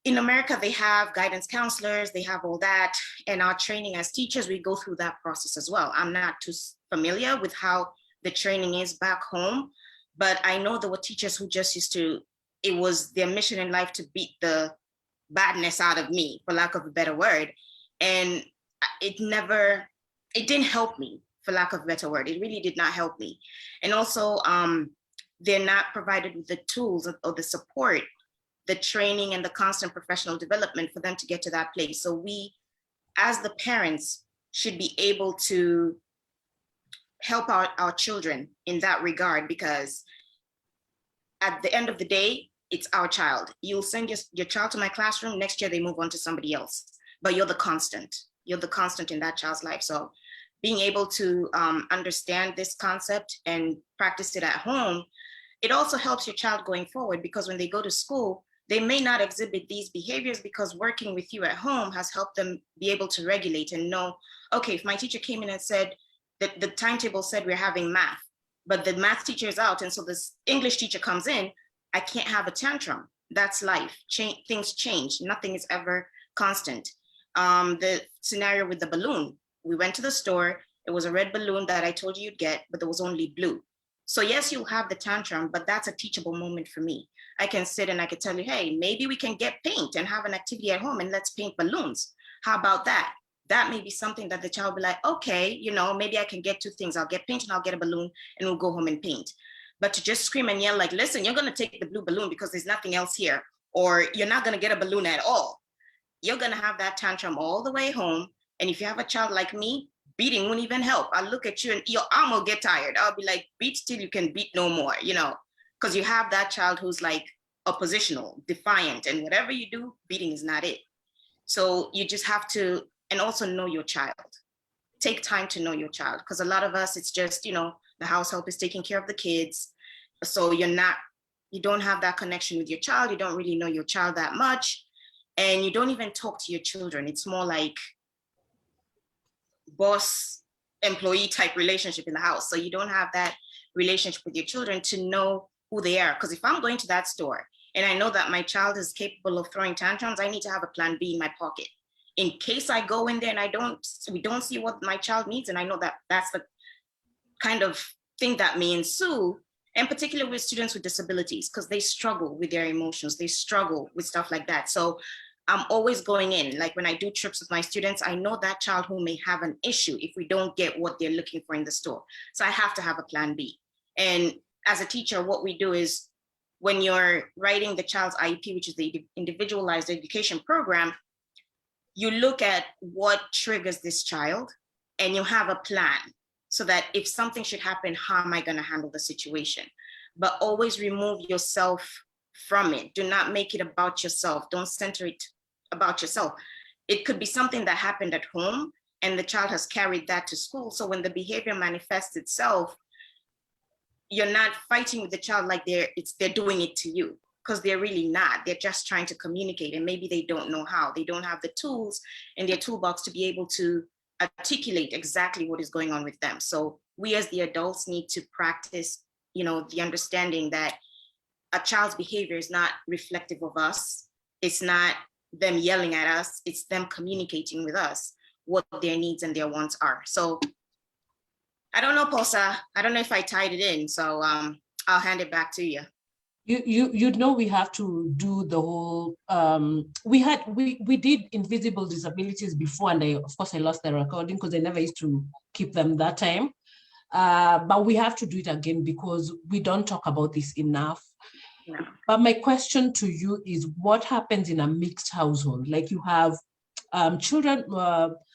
Speaker 5: in America, they have guidance counselors, they have all that. And our training as teachers, we go through that process as well. I'm not too familiar with how the training is back home, but I know there were teachers who just used to, it was their mission in life to beat the badness out of me, for lack of a better word. And it didn't help me, for lack of a better word. It really did not help me. And also, they're not provided with the tools or the support, the training and the constant professional development for them to get to that place. So we, as the parents, should be able to help our children in that regard, because at the end of the day, it's our child. You'll send your child to my classroom, next year they move on to somebody else, but you're the constant. You're the constant in that child's life. So being able to understand this concept and practice it at home, it also helps your child going forward, because when they go to school, they may not exhibit these behaviors, because working with you at home has helped them be able to regulate and know, okay, if my teacher came in and said that the timetable said we're having math, but the math teacher is out, and so this English teacher comes in, I can't have a tantrum. That's life. Things change. Nothing is ever constant. The scenario with the balloon, we went to the store, it was a red balloon that I told you you'd get, but there was only blue. So yes, you'll have the tantrum, but that's a teachable moment for me. I can sit and I can tell you, hey, maybe we can get paint and have an activity at home and let's paint balloons. How about that? That may be something that the child will be like, okay, you know, maybe I can get two things. I'll get paint and I'll get a balloon, and we'll go home and paint. But to just scream and yell like, listen, you're going to take the blue balloon because there's nothing else here, or you're not going to get a balloon at all. You're going to have that tantrum all the way home. And if you have a child like me, beating won't even help. I'll look at you and your arm will get tired. I'll be like, beat till you can beat no more, you know, because you have that child who's like oppositional, defiant, and whatever you do, beating is not it. So you just have to, and also know your child. Take time to know your child, because a lot of us, it's just, you know, the house help is taking care of the kids. So you don't have that connection with your child. You don't really know your child that much. And you don't even talk to your children. It's more like boss employee type relationship in the house. So you don't have that relationship with your children to know who they are. Because if I'm going to that store and I know that my child is capable of throwing tantrums, I need to have a plan B in my pocket. In case I go in there and we don't see what my child needs, and I know that that's the kind of thing that may ensue, and particularly with students with disabilities, because they struggle with their emotions, they struggle with stuff like that. So I'm always going in, like when I do trips with my students, I know that child who may have an issue if we don't get what they're looking for in the store. So I have to have a plan B. And as a teacher, what we do is when you're writing the child's IEP, which is the individualized education program, you look at what triggers this child and you have a plan so that if something should happen, how am I going to handle the situation? But always remove yourself from it. Do not make it about yourself. Don't center it about yourself. It could be something that happened at home and the child has carried that to school. So when the behavior manifests itself, you're not fighting with the child like they're doing it to you, because they're really not. They're just trying to communicate, and maybe they don't know how. They don't have the tools in their toolbox to be able to articulate exactly what is going on with them. So we as the adults need to practice, the understanding that a child's behavior is not reflective of us. It's not them yelling at us. It's them communicating with us what their needs and their wants are. So I don't know, Posa. I don't know if I tied it in. So I'll hand it back to you.
Speaker 1: We have to do the whole, we did invisible disabilities before, and of course I lost the recording because I never used to keep them that time. But we have to do it again because we don't talk about this enough.
Speaker 5: No.
Speaker 1: But my question to you is, what happens in a mixed household? Like you have children,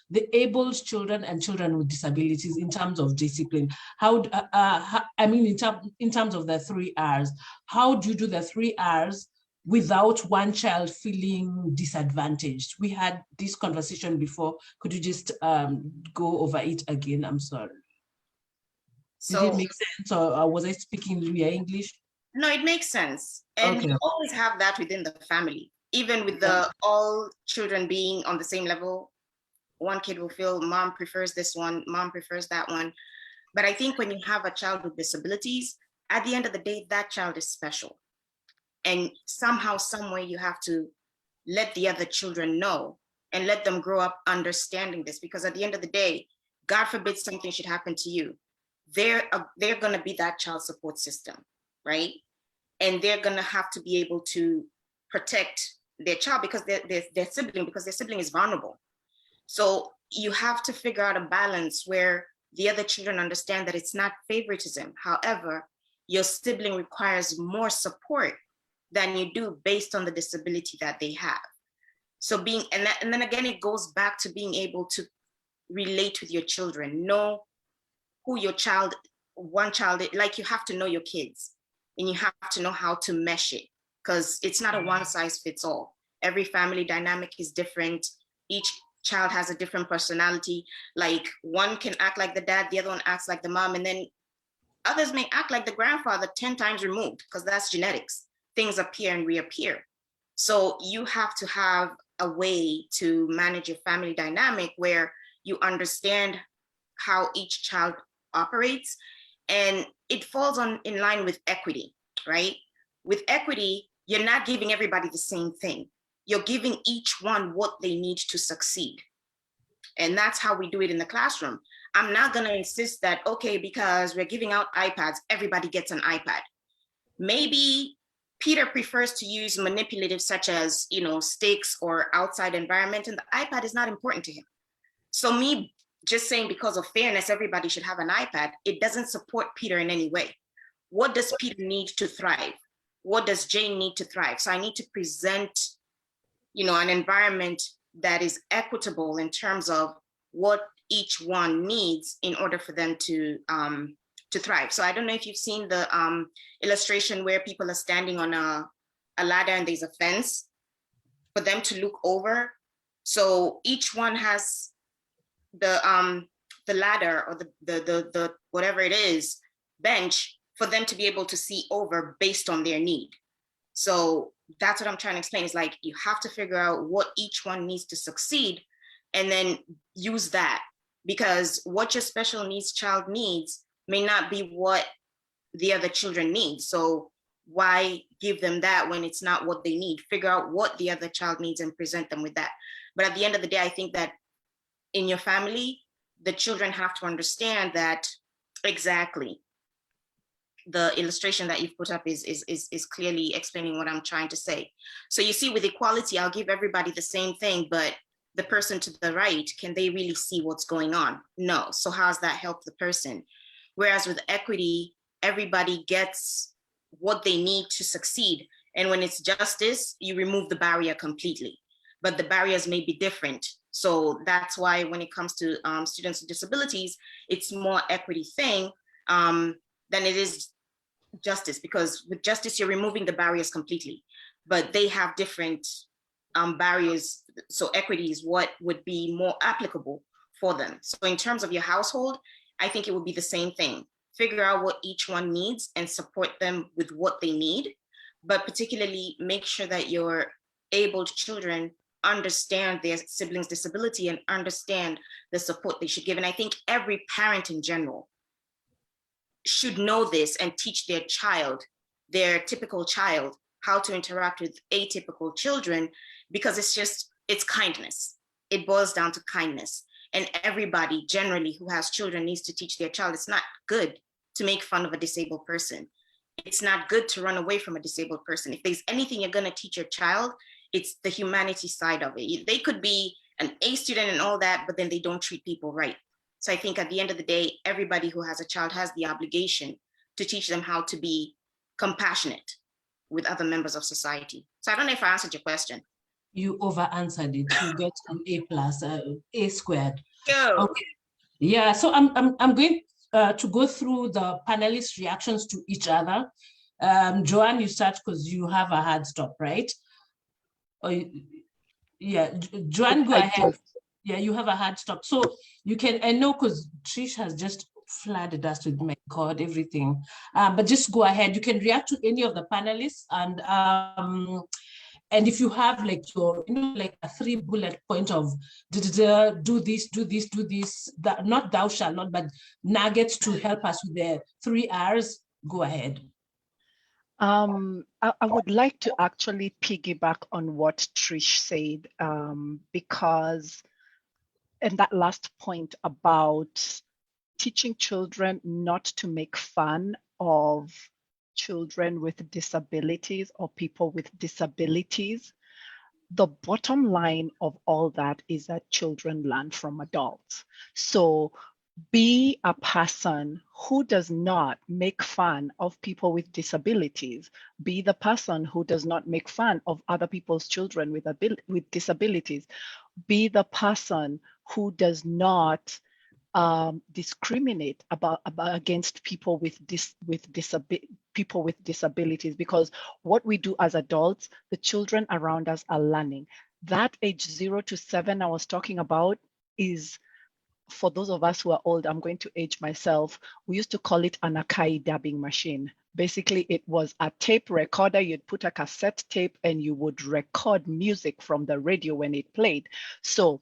Speaker 1: the able children and children with disabilities in terms of discipline. In terms of the 3 R's, how do you do the 3 R's without one child feeling disadvantaged? We had this conversation before. Could you just go over it again? I'm sorry.
Speaker 5: So,
Speaker 1: did it make sense, or was I speaking Luya English?
Speaker 5: No, it makes sense. And
Speaker 1: Okay.
Speaker 5: You always have that within the family, even with all children being on the same level. One kid will feel mom prefers this one, mom prefers that one. But I think when you have a child with disabilities, at the end of the day, that child is special. And somehow, some way, you have to let the other children know and let them grow up understanding this. Because at the end of the day, God forbid something should happen to you, they're going to be that child support system, right? And they're going to have to be able to protect their child because their sibling is vulnerable. So you have to figure out a balance where the other children understand that it's not favoritism. However, your sibling requires more support than you do based on the disability that they have. So and then again, it goes back to being able to relate with your children, know who your child, like you have to know your kids and you have to know how to mesh it, because it's not a one size fits all. Every family dynamic is different. Each child has a different personality. Like one can act like the dad, the other one acts like the mom, and then others may act like the grandfather 10 times removed, because that's genetics. Things appear and reappear. So you have to have a way to manage your family dynamic where you understand how each child operates, and it falls in line with equity, right? With equity, you're not giving everybody the same thing. You're giving each one what they need to succeed. And that's how we do it in the classroom. I'm not going to insist that, okay, because we're giving out iPads, everybody gets an iPad. Maybe Peter prefers to use manipulative such as, sticks or outside environment, and the iPad is not important to him. So me just saying because of fairness, everybody should have an iPad, it doesn't support Peter in any way. What does Peter need to thrive? What does Jane need to thrive? So I need to present, an environment that is equitable in terms of what each one needs in order for them to thrive. So I don't know if you've seen the illustration where people are standing on a ladder and there's a fence for them to look over. So each one has the ladder or the whatever it is, bench for them to be able to see over based on their need. So that's what I'm trying to explain, is like you have to figure out what each one needs to succeed and then use that, because what your special needs child needs may not be what the other children need. So why give them that when it's not what they need? Figure out what the other child needs and present them with that. But at the end of the day, I think that in your family, the children have to understand that exactly the illustration that you've put up is clearly explaining what I'm trying to say. So you see, with equality, I'll give everybody the same thing, but the person to the right, can they really see what's going on? No. So how does that help the person? Whereas with equity, everybody gets what they need to succeed. And when it's justice, you remove the barrier completely, but the barriers may be different. So that's why when it comes to students with disabilities, it's more equity thing than it is justice, because with justice, you're removing the barriers completely, but they have different barriers. So equity is what would be more applicable for them. So in terms of your household, I think it would be the same thing. Figure out what each one needs and support them with what they need, but particularly make sure that your abled children understand their siblings' disability and understand the support they should give. And I think every parent in general should know this and teach their child, their typical child, how to interact with atypical children, because it's kindness. It boils down to kindness. And everybody generally who has children needs to teach their child, it's not good to make fun of a disabled person. It's not good to run away from a disabled person. If there's anything you're gonna teach your child, it's the humanity side of it. They could be an A student and all that, but then they don't treat people right. So I think at the end of the day, everybody who has a child has the obligation to teach them how to be compassionate with other members of society. So I don't know if I answered your question.
Speaker 1: You over answered it. You get an A+, A squared.
Speaker 5: Go.
Speaker 1: Okay. Yeah, so I'm going to go through the panelists' reactions to each other. Joanne, you start because you have a hard stop, right? Yeah, Joanne, go ahead. Yeah, you have a hard stop. So you can, I know because Trish has just flooded us with, my God, everything. But just go ahead. You can react to any of the panelists, and if you have like your, like a 3-bullet point of do this, do this, do this, that, not thou shalt not, but nuggets to help us with the 3 R's, go ahead.
Speaker 4: I would like to actually piggyback on what Trish said, because, and that last point about teaching children not to make fun of children with disabilities or people with disabilities. The bottom line of all that is that children learn from adults. So be a person who does not make fun of people with disabilities. Be the person who does not make fun of other people's children with disabilities. Be the person who does not discriminate against people with disabilities, because what we do as adults, the children around us are learning. That age 0 to 7 I was talking about is, for those of us who are old, I'm going to age myself, we used to call it an Akai dubbing machine. Basically, it was a tape recorder. You'd put a cassette tape and you would record music from the radio when it played. So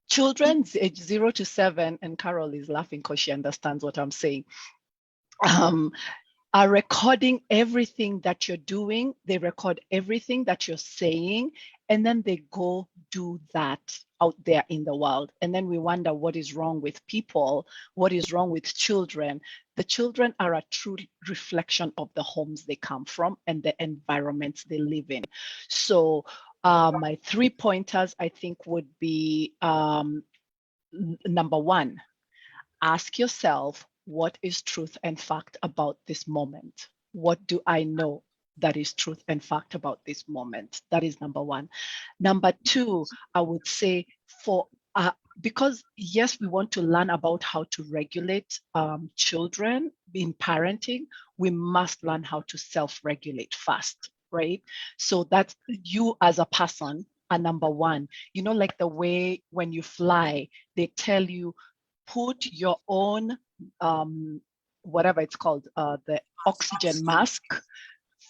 Speaker 4: children age 0 to 7, and Carol is laughing because she understands what I'm saying, are recording everything that you're doing. They record everything that you're saying, and then they go do that out there in the world. And then we wonder what is wrong with people, what is wrong with children. The children are a true reflection of the homes they come from and the environments they live in. So my 3 pointers, I think, would be number 1, ask yourself, what is truth and fact about this moment? What do I know that is truth and fact about this moment? That is number 1. Number 2, I would say, because yes, we want to learn about how to regulate children in parenting, we must learn how to self-regulate first, right? So that's you as a person are number 1. Like the way when you fly, they tell you, put your own, whatever it's called, the oxygen mask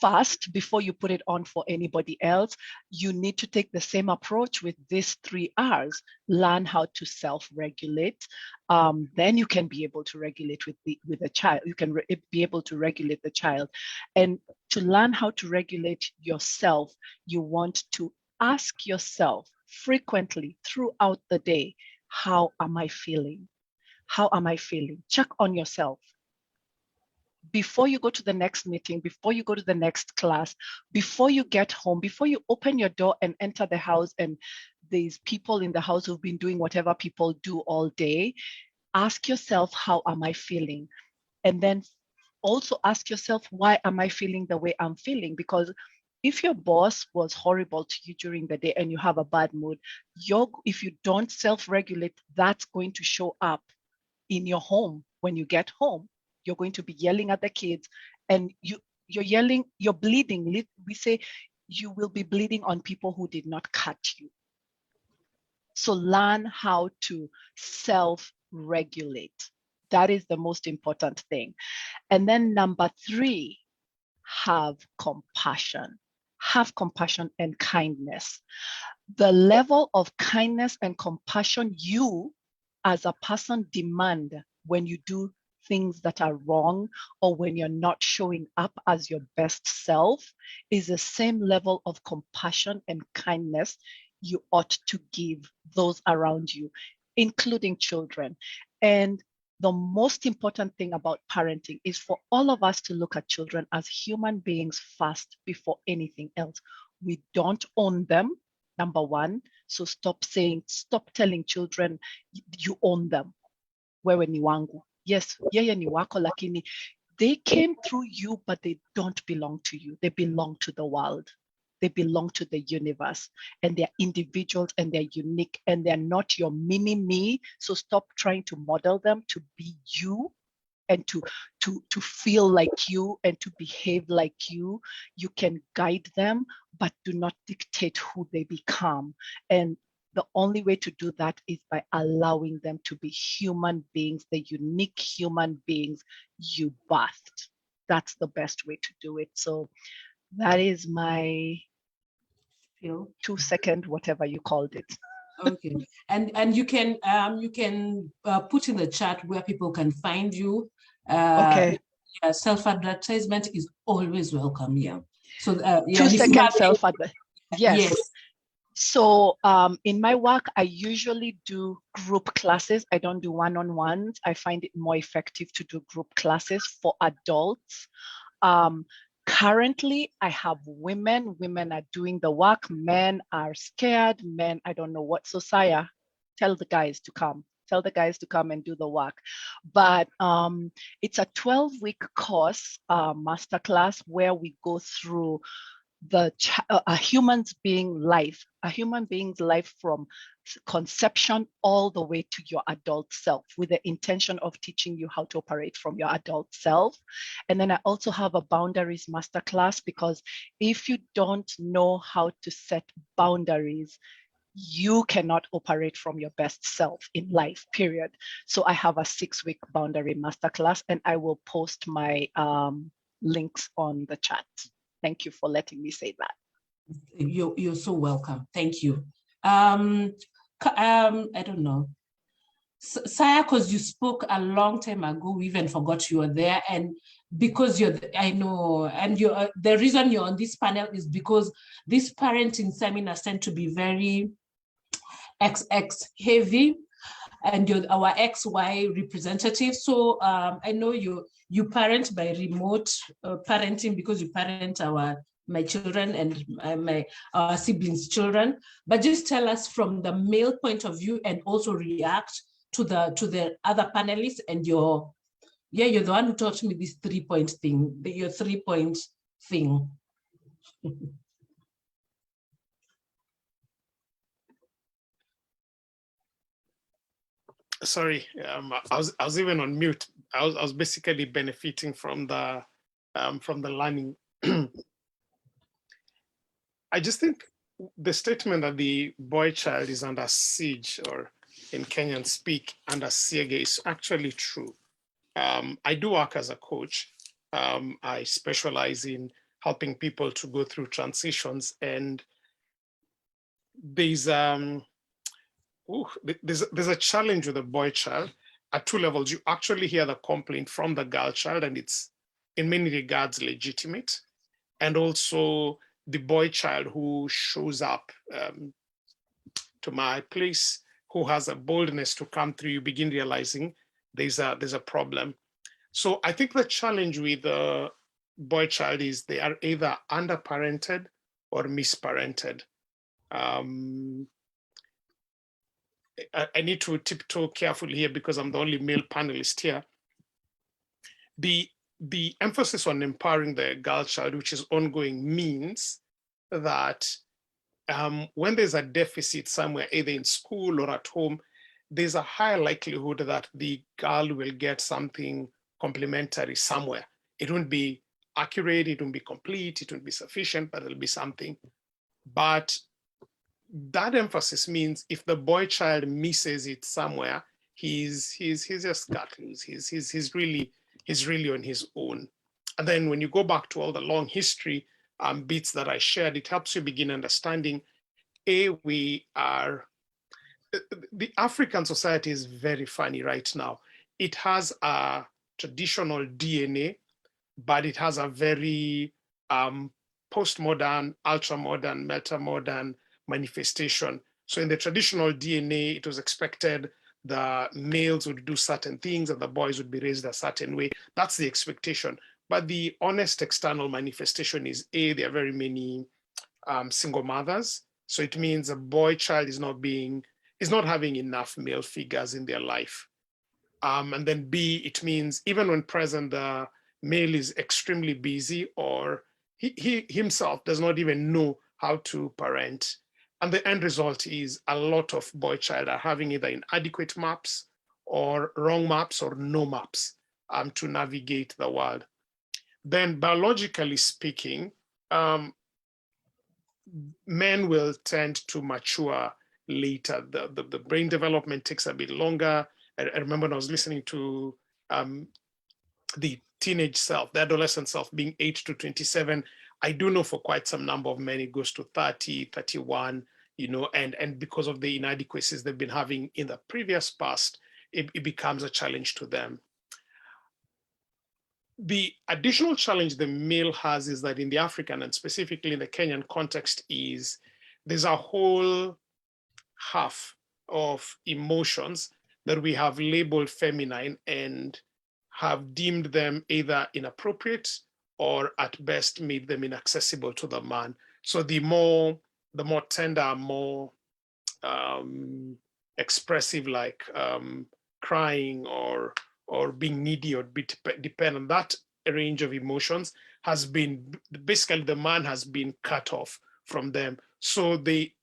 Speaker 4: first before you put it on for anybody else. You need to take the same approach with these 3 R's. Learn how to self-regulate. Then you can be able to regulate with the child. You can be able to regulate the child. And to learn how to regulate yourself, you want to ask yourself frequently throughout the day, how am I feeling? How am I feeling? Check on yourself. before you go to the next meeting, before you go to the next class, before you get home, before you open your door and enter the house and there's people in the house who've been doing whatever people do all day, ask yourself, how am I feeling? And then also ask yourself, why am I feeling the way I'm feeling? Because if your boss was horrible to you during the day and you have a bad mood, if you don't self-regulate, that's going to show up in your home. When you get home, you're going to be yelling at the kids, and you're yelling, you're bleeding. We say you will be bleeding on people who did not cut you. So learn how to self-regulate. That is the most important thing. And then number 3, have compassion. Have compassion and kindness. The level of kindness and compassion you as a person demand when you do things that are wrong or when you're not showing up as your best self is the same level of compassion and kindness you ought to give those around you, including children. And the most important thing about parenting is for all of us to look at children as human beings first before anything else. We don't own them, number 1. So stop telling children you own them. Wewe ni wangu. Yes, yeye ni wako, lakini they came through you, but they don't belong to you. They belong to the world. They belong to the universe, and they're individuals and they're unique and they're not your mini me. So stop trying to model them to be you and to feel like you and to behave like you. You can guide them, but do not dictate who they become. And the only way to do that is by allowing them to be human beings, the unique human beings you birthed. That's the best way to do it. So that is my 2-second, whatever you called it.
Speaker 1: Okay, and you can put in the chat where people can find you.
Speaker 4: Okay.
Speaker 1: Yeah, self-advertisement is always welcome here. So
Speaker 4: 2-second self-advertisement. Yes.
Speaker 1: Yes.
Speaker 4: So in my work, I usually do group classes. I don't do one-on-ones. I find it more effective to do group classes for adults. Currently, I have women. Women are doing the work. Men are scared. Men, I don't know what. So Saya, tell the guys to come. Tell the guys to come and do the work. But it's a 12-week course, masterclass, where we go through a human being's life from conception all the way to your adult self, with the intention of teaching you how to operate from your adult self. And then I also have a boundaries masterclass, because if you don't know how to set boundaries, you cannot operate from your best self in life, period. So I have a 6-week boundary masterclass, and I will post my links on the chat. Thank you for letting me say that.
Speaker 1: You're so welcome. Thank you. I don't know, Saya, because you spoke a long time ago, we even forgot you were there, and because I know, and the reason you're on this panel is because these parenting seminars tend to be very XX heavy, and you're our XY representative. So I know you parent by remote parenting, because you parent my children and our siblings' children. But just tell us from the male point of view, and also react to the other panelists. And you're the one who taught me this 3-point thing, your 3-point thing.
Speaker 2: Sorry, I was even on mute. I was basically benefiting from the learning. I just think the statement that the boy child is under siege, or in Kenyan speak, under siege, is actually true. I do work as a coach. I specialize in helping people to go through transitions, and there's a challenge with the boy child at 2 levels. You actually hear the complaint from the girl child, and it's in many regards legitimate. And also the boy child who shows up to my place, who has a boldness to come through, you begin realizing there's a problem. So I think the challenge with the boy child is they are either underparented or misparented. I need to tiptoe carefully here because I'm the only male panelist here. The emphasis on empowering the girl child, which is ongoing, means that when there's a deficit somewhere, either in school or at home, there's a higher likelihood that the girl will get something complementary somewhere. It won't be accurate, it won't be complete, it won't be sufficient, but it'll be something. But that emphasis means if the boy child misses it somewhere, he's just got loose. He's really on his own. And then when you go back to all the long history bits that I shared, it helps you begin understanding. The African society is very funny right now. It has a traditional DNA, but it has a very postmodern, ultra-modern, meta-modern manifestation. So in the traditional DNA, it was expected the males would do certain things and the boys would be raised a certain way. That's the expectation. But the honest external manifestation is there are very many single mothers. So it means a boy child is not having enough male figures in their life. And then B, it means even when present, the male is extremely busy or he himself does not even know how to parent. And the end result is a lot of boy child are having either inadequate maps or wrong maps or no maps to navigate the world. Then biologically speaking, men will tend to mature later. The brain development takes a bit longer. I remember when I was listening to the teenage self, the adolescent self being 8 to 27. I do know for quite some number of men, it goes to 30, 31, and because of the inadequacies they've been having in the previous past, it becomes a challenge to them. The additional challenge the male has is that in the African and specifically in the Kenyan context is there's a whole half of emotions that we have labeled feminine and have deemed them either inappropriate or at best made them inaccessible to the man. So the more tender, more expressive, like crying or being needy or dependent, that range of emotions has been, basically the man has been cut off from them. So they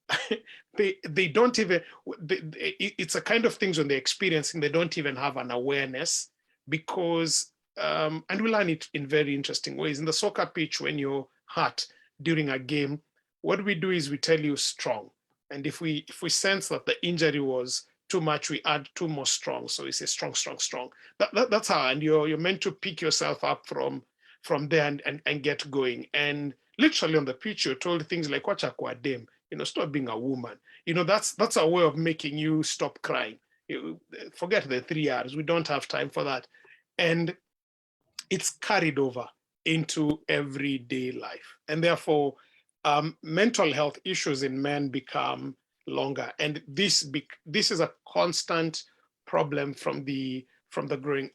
Speaker 2: don't even, it's a kind of things when they're experiencing, they don't even have an awareness because, and we learn it in very interesting ways. In the soccer pitch, when you're hurt during a game, what we do is we tell you strong. And if we sense that the injury was too much, we add 2 more strong. So we say strong, strong, strong. That's how, and you're meant to pick yourself up from there and get going. And literally on the pitch, you're told things like, "Wacha kwa dem," stop being a woman. That's a way of making you stop crying. Forget the 3 R's. We don't have time for that. And it's carried over into everyday life. And therefore, mental health issues in men become longer. And this is a constant problem from the growing.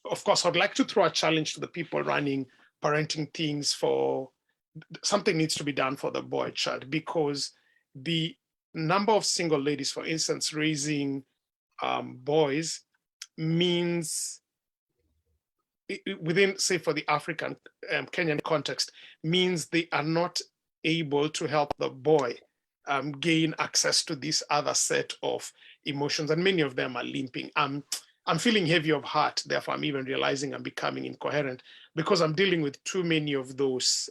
Speaker 2: Of course, I'd like to throw a challenge to the people running parenting things for something needs to be done for the boy child, because the number of single ladies, for instance, raising boys means within, say, for the African Kenyan context, means they are not able to help the boy gain access to this other set of emotions, and many of them are limping. I'm feeling heavy of heart, therefore I'm even realizing I'm becoming incoherent because I'm dealing with too many of those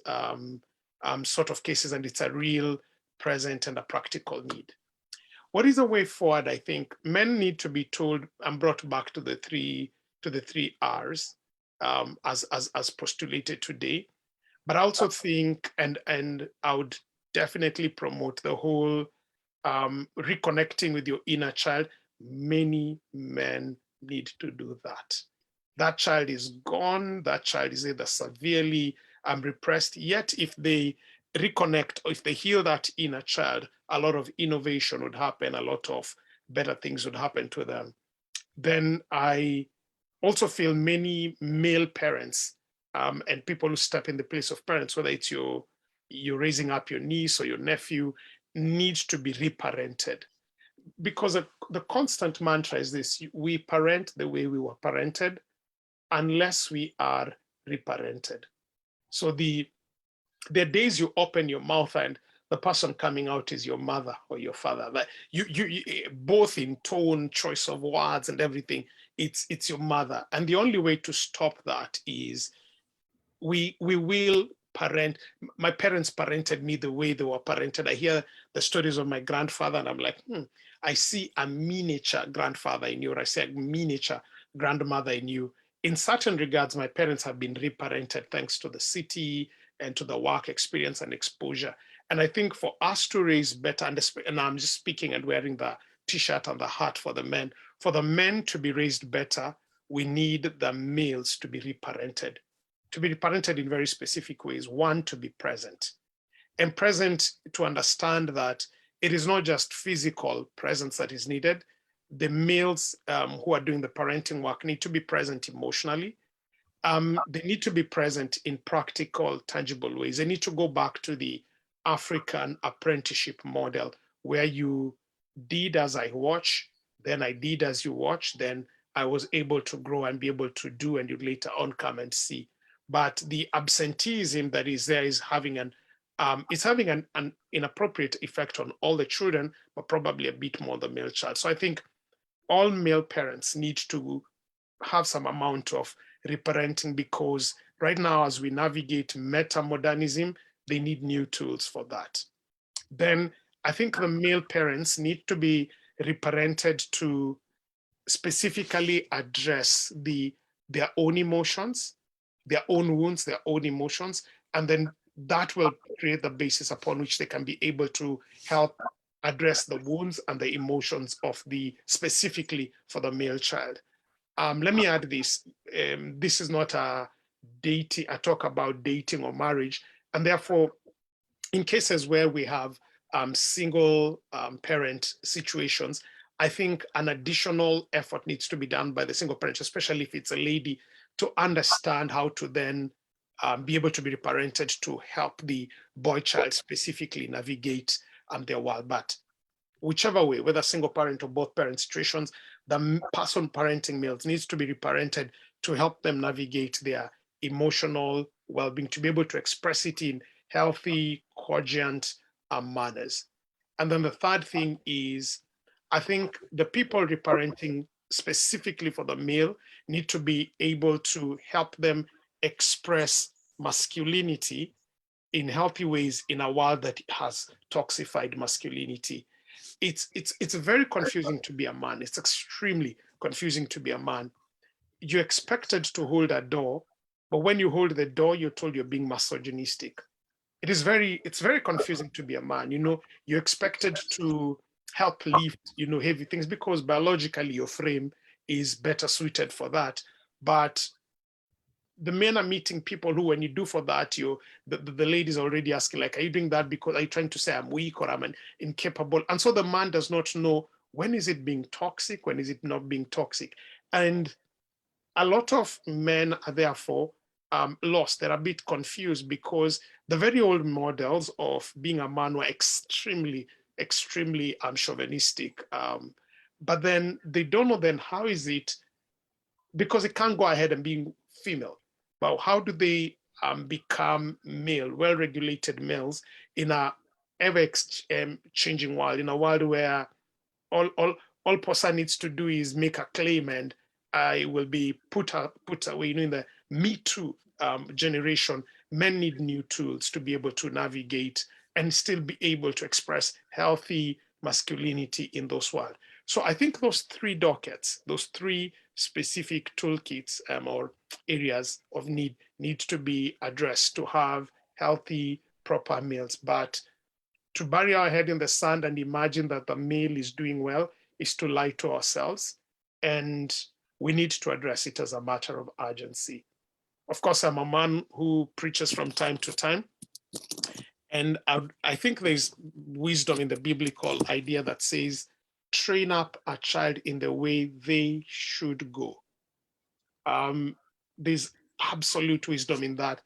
Speaker 2: sort of cases, and it's a real present and a practical need. What is a way forward? I think men need to be told and brought back to the three R's as postulated today. But I also think, and I would definitely promote the whole reconnecting with your inner child. Many men need to do that. That child is gone. That child is either severely repressed. Yet if they reconnect, or if they heal that inner child, a lot of innovation would happen, a lot of better things would happen to them. Then I also feel many male parents and people who step in the place of parents, whether it's you're raising up your niece or your nephew, needs to be reparented. Because the constant mantra is this: we parent the way we were parented unless we are reparented. So the days you open your mouth and the person coming out is your mother or your father, like you both in tone, choice of words and everything, it's your mother. And the only way to stop that is we will parent. My parents parented me the way they were parented. I hear the stories of my grandfather and I'm like, I see a miniature grandfather in you, or I see a miniature grandmother in you. In certain regards, my parents have been reparented thanks to the city and to the work experience and exposure. And I think for us to raise better, and I'm just speaking and wearing the t-shirt and the hat for the men to be raised better, we need the males to be reparented in very specific ways. One, to be present, and present to understand that it is not just physical presence that is needed. The males who are doing the parenting work need to be present emotionally. They need to be present in practical, tangible ways. They need to go back to the African apprenticeship model where you did as I watch, then I did as you watch, then I was able to grow and be able to do, and you later on come and see. But the absenteeism that is there is having an inappropriate effect on all the children, but probably a bit more the male child. So I think all male parents need to have some amount of reparenting, because right now, as we navigate meta-modernism, they need new tools for that. Then I think the male parents need to be reparented to specifically address their own emotions, their own wounds, their own emotions, and then that will create the basis upon which they can be able to help address the wounds and the emotions of specifically for the male child. Let me add this. This is not a talk about dating or marriage, and therefore, in cases where we have single parent situations, I think an additional effort needs to be done by the single parent, especially if it's a lady, to understand how to then be able to be reparented to help the boy child specifically navigate their world. But whichever way, whether single parent or both parent situations, the person parenting males needs to be reparented to help them navigate their emotional well-being, to be able to express it in healthy, cogent manners. And then the third thing is, I think the people reparenting specifically for the male need to be able to help them express masculinity in healthy ways in a world that has toxified masculinity. It's very confusing to be a man. It's extremely confusing to be a man. You're expected to hold a door, but when you hold the door, you're told you're being misogynistic. It's very confusing to be a man. You're expected to help lift, heavy things because biologically your frame is better suited for that. But the men are meeting people who, when you do for that, the lady's already asking, like, are you doing that because are you trying to say I'm weak or I'm incapable? And so the man does not know when is it being toxic, when is it not being toxic. And a lot of men are therefore lost. They're a bit confused because the very old models of being a man were extremely, extremely chauvinistic. But then they don't know then how is it, because they can't go ahead and being female. But how do they become male, well-regulated males in a ever-changing world, in a world where all person needs to do is make a claim and I will be put away. In the Me Too generation, men need new tools to be able to navigate and still be able to express healthy masculinity in those worlds. So I think those three dockets, those three specific toolkits or areas of need to be addressed to have healthy, proper males. But to bury our head in the sand and imagine that the male is doing well is to lie to ourselves. And we need to address it as a matter of urgency. Of course, I'm a man who preaches from time to time. And I think there's wisdom in the biblical idea that says, train up a child in the way they should go. There's absolute wisdom in that.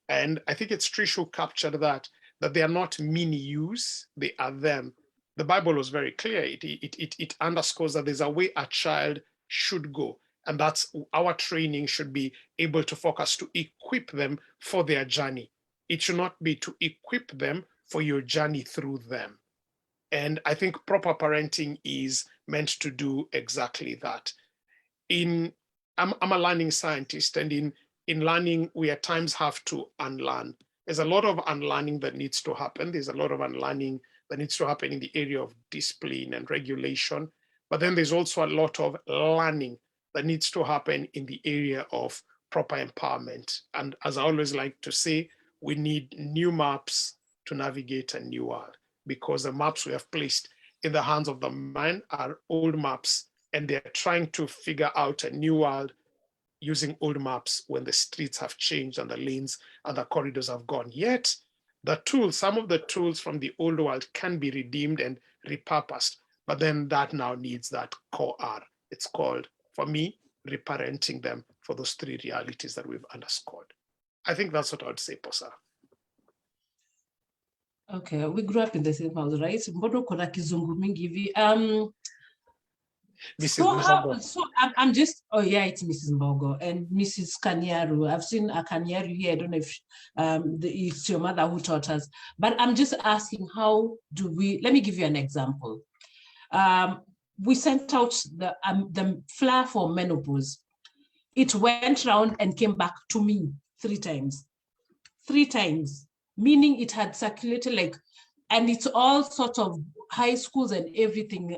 Speaker 2: And I think it's Trish who captured that they are not mini yous, they are them. The Bible was very clear. It underscores that there's a way a child should go. And that's our training should be able to focus to equip them for their journey. It should not be to equip them for your journey through them. And I think proper parenting is meant to do exactly that. I'm a learning scientist, and in learning, we at times have to unlearn. There's a lot of unlearning that needs to happen. There's a lot of unlearning that needs to happen in the area of discipline and regulation. But then there's also a lot of learning that needs to happen in the area of proper empowerment. And as I always like to say, we need new maps to navigate a new world, because the maps we have placed in the hands of the man are old maps, and they're trying to figure out a new world using old maps when the streets have changed and the lanes and the corridors have gone. Yet the tools, some of the tools from the old world can be redeemed and repurposed, but then that now needs that core R. It's called, for me, reparenting them for those three realities that we've underscored. I think that's what I would say, Posa.
Speaker 1: Okay, we grew up in the same house, right? Mbodo kuna kizungu mingi hivi. So I'm just, oh yeah, it's Mrs. Mbogo and Mrs. Kanyaru. I've seen a Kanyaru here. I don't know if it's your mother who taught us, but I'm just asking, how do we, let me give you an example. We sent out the flyer for menopause. It went round and came back to me 3 times. 3 times, meaning it had circulated like, and it's all sorts of high schools and everything.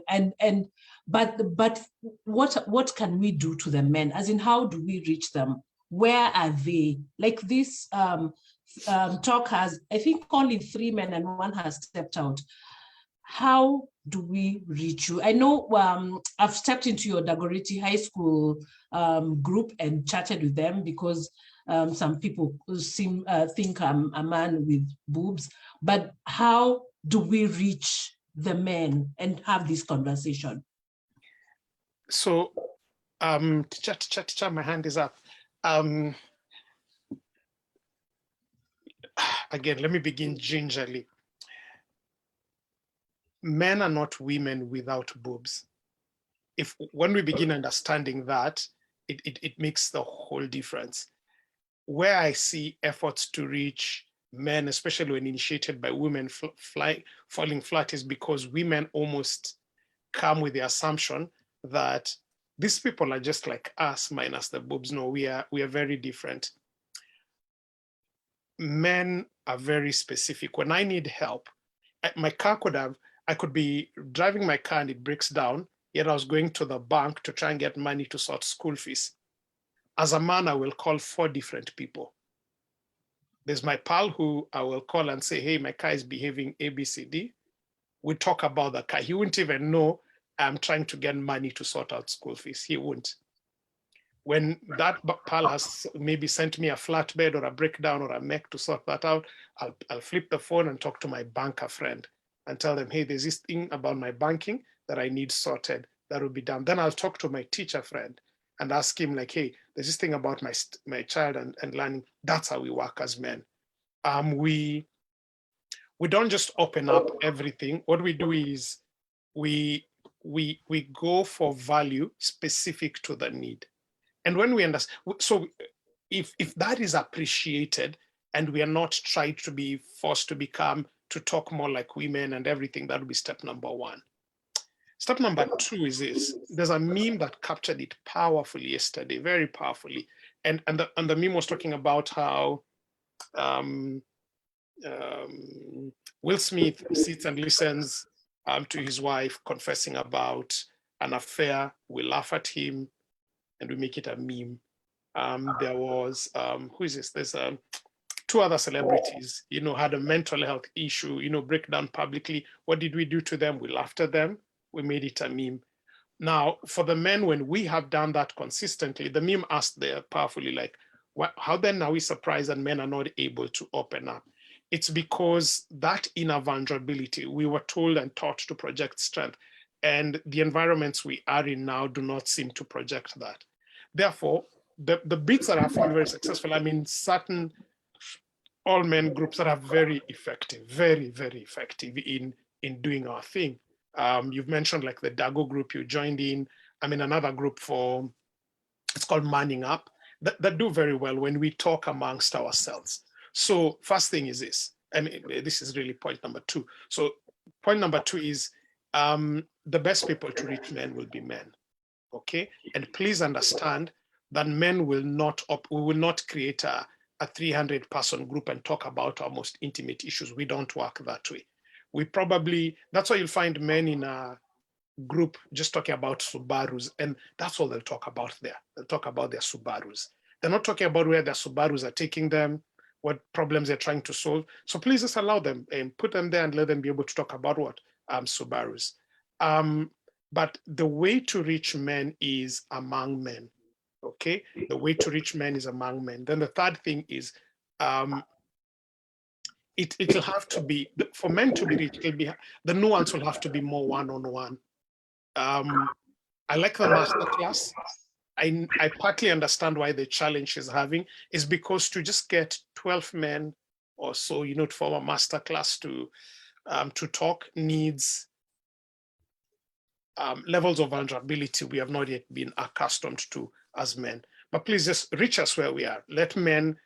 Speaker 1: But what can we do to the men? As in, how do we reach them? Where are they? Like this talk has, I think, only 3 men and 1 has stepped out. How do we reach you? I know I've stepped into your Dagoretti High School group and chatted with them, because some people think I'm a man with boobs, but how do we reach the men and have this conversation?
Speaker 2: So, teacher, my hand is up. Again, let me begin gingerly. Men are not women without boobs. When we begin understanding that, it makes the whole difference. Where I see efforts to reach men, especially when initiated by women falling flat, is because women almost come with the assumption that these people are just like us minus the boobs. No, we are very different. Men are very specific. When I need help, my car I could be driving my car and it breaks down, yet I was going to the bank to try and get money to sort school fees. As a man, I will call 4 different people. There's my pal who I will call and say, hey, my car is behaving ABCD. We talk about the car. He wouldn't even know I'm trying to get money to sort out school fees. He wouldn't. When that pal has maybe sent me a flatbed or a breakdown or a mech to sort that out, I'll flip the phone and talk to my banker friend and tell them, hey, there's this thing about my banking that I need sorted. That will be done. Then I'll talk to my teacher friend and ask him, like, hey, there's this thing about my child and learning. That's how we work as men. We don't just open up everything. What we do is we go for value specific to the need. And when we understand, so if that is appreciated and we are not trying to be forced to talk more like women and everything, that would be step number 1. Step number 2 is this. There's a meme that captured it powerfully yesterday, very powerfully. And the meme was talking about how Will Smith sits and listens to his wife confessing about an affair. We laugh at him and we make it a meme. There was, who is this? There's 2 other celebrities, had a mental health issue, break down publicly. What did we do to them? We laughed at them. We made it a meme. Now, for the men, when we have done that consistently, the meme asked there powerfully, like, how then are we surprised that men are not able to open up? It's because that inner vulnerability, we were told and taught to project strength, and the environments we are in now do not seem to project that. Therefore, the bits that I found very successful, I mean, certain all men groups that are very effective, very, very effective in doing our thing. You've mentioned like the Dago group you joined in. I mean, another group for, it's called Manning Up, that do very well when we talk amongst ourselves. So first thing is this, and this is really point number 2. So point number 2 is the best people to reach men will be men, okay? And please understand that men will not, we will not create a 300-person group and talk about our most intimate issues. We don't work that way. We probably, that's why you'll find men in a group just talking about Subarus, and that's all they'll talk about there. They'll talk about their Subarus. They're not talking about where their Subarus are taking them, what problems they're trying to solve. So please just allow them and put them there and let them be able to talk about what? Subarus. But the way to reach men is among men, okay? The way to reach men is among men. Then the third thing is, it'll have to be, for men to be reached, the nuance will have to be more one-on-one. I like the masterclass. I partly understand why the challenge is having is because to just get 12 men or so, to form a masterclass to talk needs levels of vulnerability we have not yet been accustomed to as men. But please just reach us where we are. Let men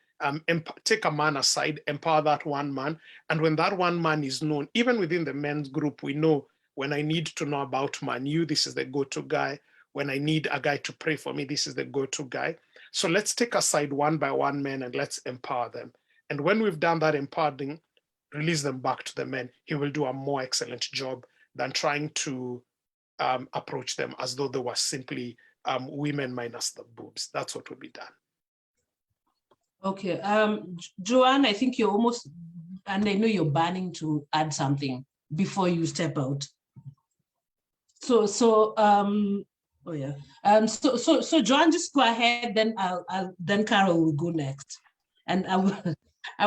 Speaker 2: take a man aside, empower that one man. And when that one man is known, even within the men's group, we know when I need to know about Man U, this is the go-to guy. When I need a guy to pray for me, this is the go-to guy. So let's take aside one by one men and let's empower them. And when we've done that empowering, release them back to the men. He will do a more excellent job than trying to approach them as though they were simply women minus the boobs. That's what will be done.
Speaker 1: Okay, Joanne, I think you're almost, and I know you're burning to add something before you step out. So Joanne, just go ahead. Then then Carol will go next, and I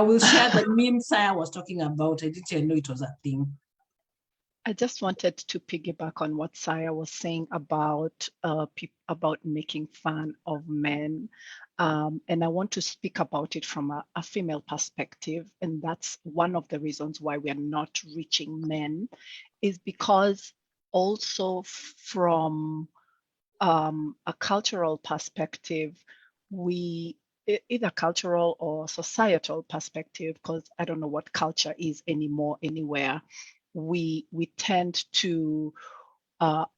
Speaker 1: will share the meme Saya was talking about. I didn't know it was a thing.
Speaker 4: I just wanted to piggyback on what Saya was saying about making fun of men. And I want to speak about it from a female perspective. And that's one of the reasons why we are not reaching men, is because also from a cultural perspective, either cultural or societal perspective, because I don't know what culture is anymore anywhere, we tend to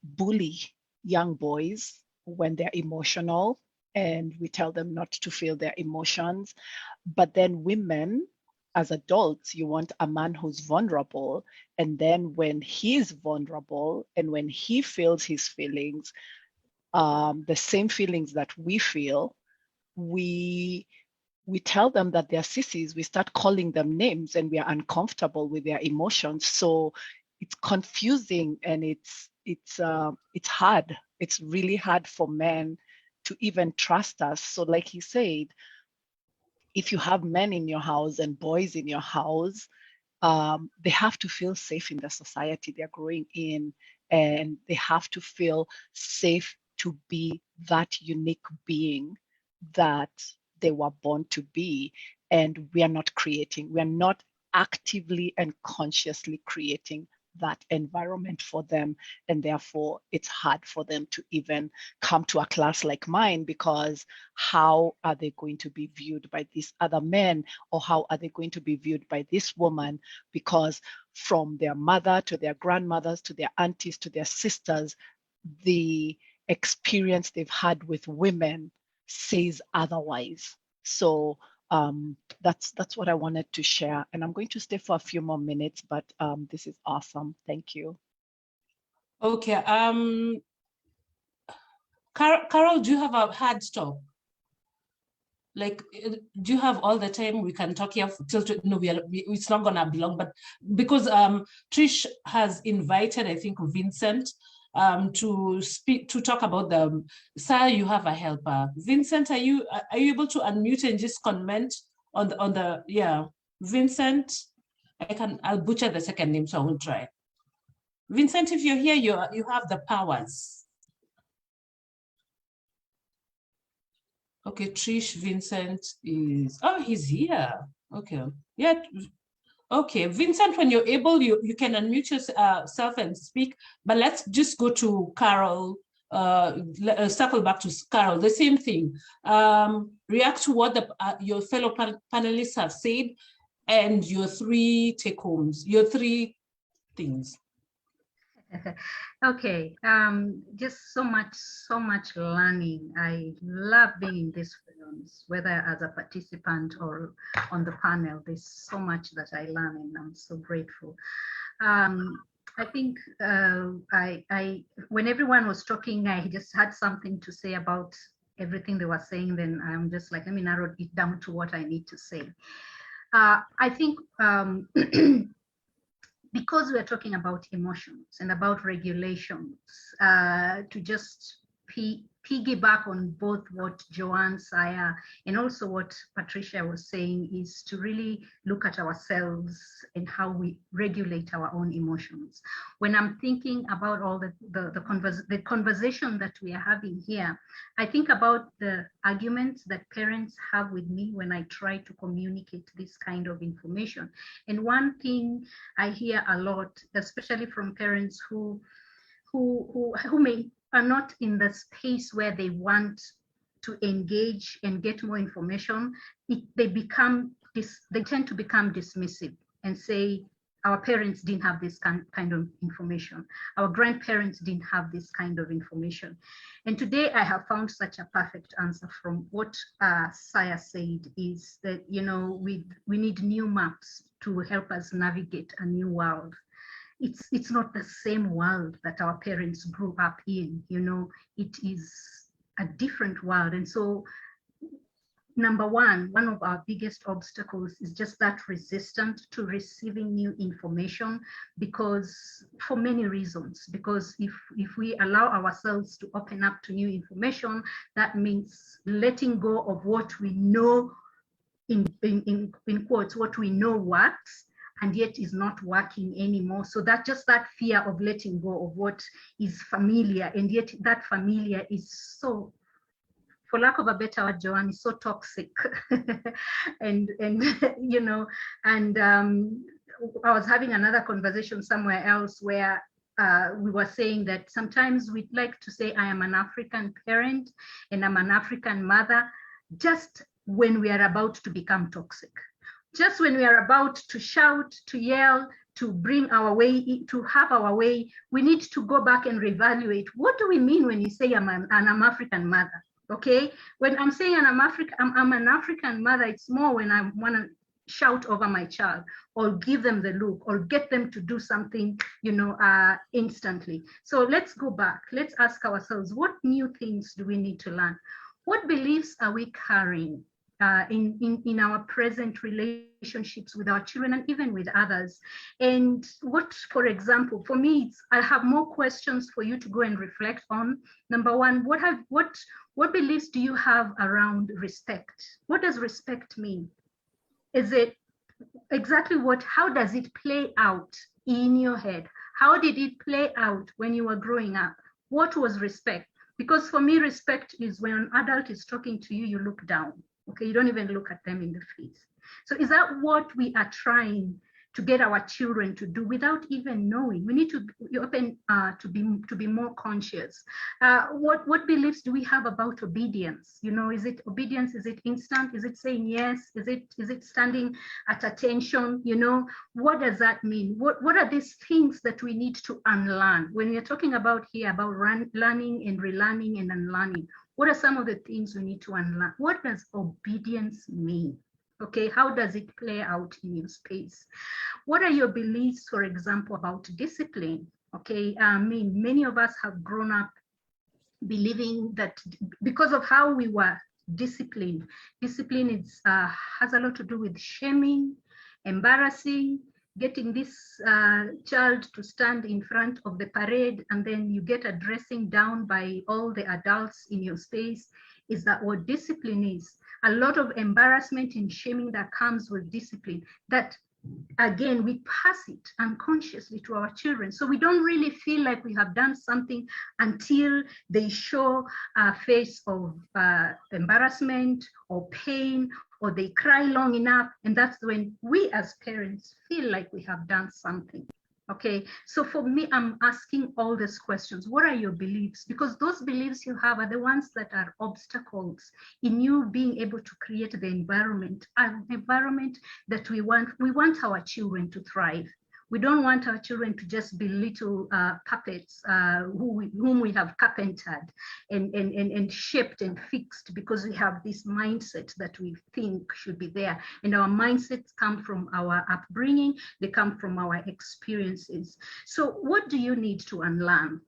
Speaker 4: bully young boys when they're emotional, and we tell them not to feel their emotions. But then women, as adults, you want a man who's vulnerable. And then when he's vulnerable and when he feels his feelings, the same feelings that we feel, we tell them that they're sissies. We start calling them names and we are uncomfortable with their emotions. So it's confusing and it's hard. It's really hard for men to even trust us. So like he said, if you have men in your house and boys in your house, they have to feel safe in the society they're growing in, and they have to feel safe to be that unique being that they were born to be. And we are not actively and consciously creating that environment for them. And therefore, it's hard for them to even come to a class like mine, because how are they going to be viewed by these other men? Or how are they going to be viewed by this woman? Because from their mother to their grandmothers to their aunties to their sisters, the experience they've had with women says otherwise. So that's what I wanted to share, and I'm going to stay for a few more minutes, but this is awesome. Thank you.
Speaker 1: Okay, Carol, do you have a hard stop? Like, do you have all the time we can talk here till no, it's not gonna be long, but because Trish has invited, I think, Vincent to talk about the Sarah, you have a helper. Vincent, are you able to unmute and just comment on the yeah, Vincent? I'll butcher the second name, so I will try. Vincent, if you're here, you have the powers. Okay, Trish Vincent is, oh, he's here. Okay, yeah. Okay, Vincent, when you're able, you can unmute yourself and speak, but let's just go to Carol, circle back to Carol, the same thing. React to what your fellow panelists have said and your 3 take-homes, your 3 things.
Speaker 3: Okay, just so much learning. I love being in these forums, whether as a participant or on the panel. There's so much that I learn, and I'm so grateful. I think when everyone was talking, I just had something to say about everything they were saying. Then I'm just like, let me narrow it down to what I need to say. I think because we're talking about emotions and about regulations, to just piggyback on both what Joanne, Saya, and also what Patricia was saying, is to really look at ourselves and how we regulate our own emotions. When I'm thinking about all the conversation that we are having here, I think about the arguments that parents have with me when I try to communicate this kind of information. And one thing I hear a lot, especially from parents who are not in the space where they want to engage and get more information, they tend to become dismissive and say, our parents didn't have this kind of information. Our grandparents didn't have this kind of information. And today I have found such a perfect answer from what Saya said, is that, you know, we need new maps to help us navigate a new world. It's not the same world that our parents grew up in, you know, it is a different world. And so, number one of our biggest obstacles is just that resistance to receiving new information, because for many reasons, because if we allow ourselves to open up to new information, that means letting go of what we know, in quotes, what we know works, and yet is not working anymore. So that fear of letting go of what is familiar, and yet that familiar is so, for lack of a better word, Joanne, is so toxic. and you know, and I was having another conversation somewhere else where we were saying that sometimes we'd like to say, I am an African parent and I'm an African mother, just when we are about to become toxic. Just when we are about to shout, to yell, to bring our way, to have our way, we need to go back and reevaluate. What do we mean when you say I'm an African mother? Okay, when I'm saying I'm an African mother, it's more when I want to shout over my child or give them the look or get them to do something, you know, instantly. So let's go back. Let's ask ourselves, what new things do we need to learn? What beliefs are we carrying in our present relationships with our children and even with others? And what, for example, for me, I have more questions for you to go and reflect on. Number one, what beliefs do you have around respect? What does respect mean? Is it exactly how does it play out in your head? How did it play out when you were growing up? What was respect? Because for me, respect is when an adult is talking to you, you look down. Okay, you don't even look at them in the face. So is that what we are trying to get our children to do without even knowing? We need to be open to be more conscious. What beliefs do we have about obedience? You know, is it obedience? Is it instant? Is it saying yes? Is it standing at attention? You know, what does that mean? What are these things that we need to unlearn? When we're talking about here about learning and relearning and unlearning, what are some of the things we need to unlearn? What does obedience mean? Okay, how does it play out in your space? What are your beliefs, for example, about discipline? Okay, I mean, many of us have grown up believing that because of how we were discipline has a lot to do with shaming, embarrassing, getting this child to stand in front of the parade, and then you get a dressing down by all the adults in your space. Is that what discipline is? A lot of embarrassment and shaming that comes with discipline, that again, we pass it unconsciously to our children. So we don't really feel like we have done something until they show a face of embarrassment or pain, or they cry long enough. And that's when we as parents feel like we have done something. Okay, so for me, I'm asking all these questions. What are your beliefs? Because those beliefs you have are the ones that are obstacles in you being able to create the environment, an environment that we want. We want our children to thrive. We don't want our children to just be little puppets whom we have carpentered and shaped and fixed because we have this mindset that we think should be there. And our mindsets come from our upbringing, they come from our experiences. So what do you need to unlearn?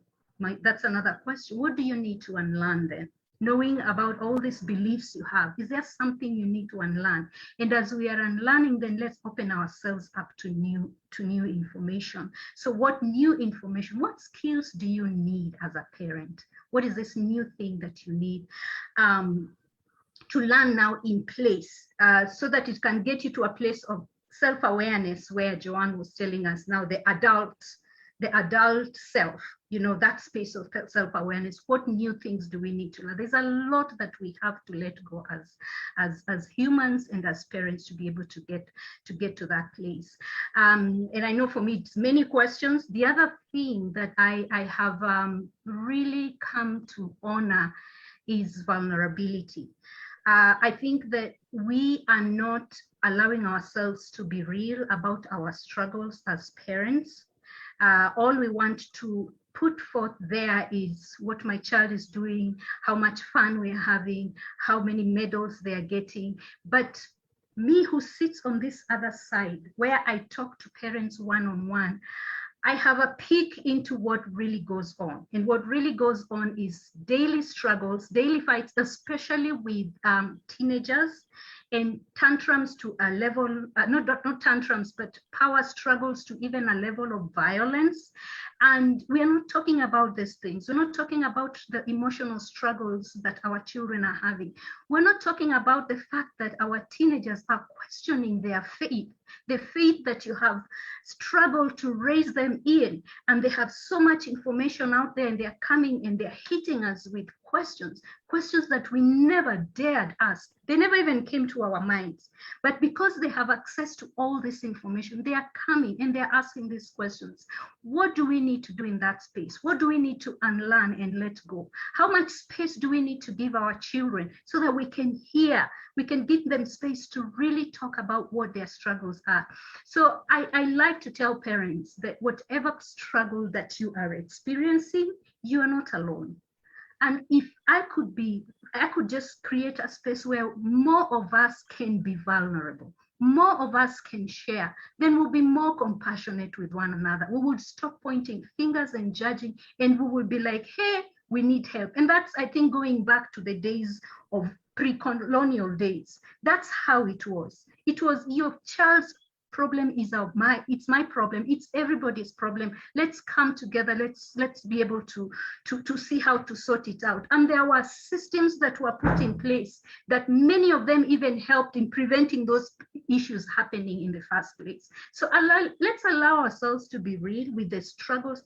Speaker 3: That's another question. What do you need to unlearn then? Knowing about all these beliefs you have, is there something you need to unlearn? And as we are unlearning, then let's open ourselves up to new information. So what new information, what skills do you need as a parent? What is this new thing that you need to learn now in place so that it can get you to a place of self-awareness where Joanne was telling us now, the adult self, you know, that space of self-awareness. What new things do we need to learn? There's a lot that we have to let go as humans and as parents to be able to get to that place. And I know for me, it's many questions. The other thing that I have really come to honor is vulnerability. I think that we are not allowing ourselves to be real about our struggles as parents. All we want to put forth there is what my child is doing, how much fun we're having, how many medals they're getting. But me who sits on this other side, where I talk to parents one-on-one, I have a peek into what really goes on. And what really goes on is daily struggles, daily fights, especially with teenagers, and tantrums to a level, not tantrums, but power struggles to even a level of violence. And we are not talking about these things. We're not talking about the emotional struggles that our children are having. We're not talking about the fact that our teenagers are questioning their faith, the faith that you have struggled to raise them in. And they have so much information out there, and they're coming and they're hitting us with questions that we never dared ask. They never even came to our minds. But because they have access to all this information, they are coming and they're asking these questions. What do we need to do in that space? What do we need to unlearn and let go? How much space do we need to give our children so that we can hear, we can give them space to really talk about what their struggles are? So I like to tell parents that whatever struggle that you are experiencing, you are not alone. And if I could just create a space where more of us can be vulnerable, more of us can share, then we'll be more compassionate with one another. We would stop pointing fingers and judging, and we will be like, hey, we need help. And that's, I think, going back to the days of pre-colonial days. That's how it was. It was your child's problem is it's my problem, it's everybody's problem. Let's come together, let's be able to see how to sort it out. And there were systems that were put in place that many of them even helped in preventing those issues happening in the first place. So let's allow ourselves to be real with the struggles,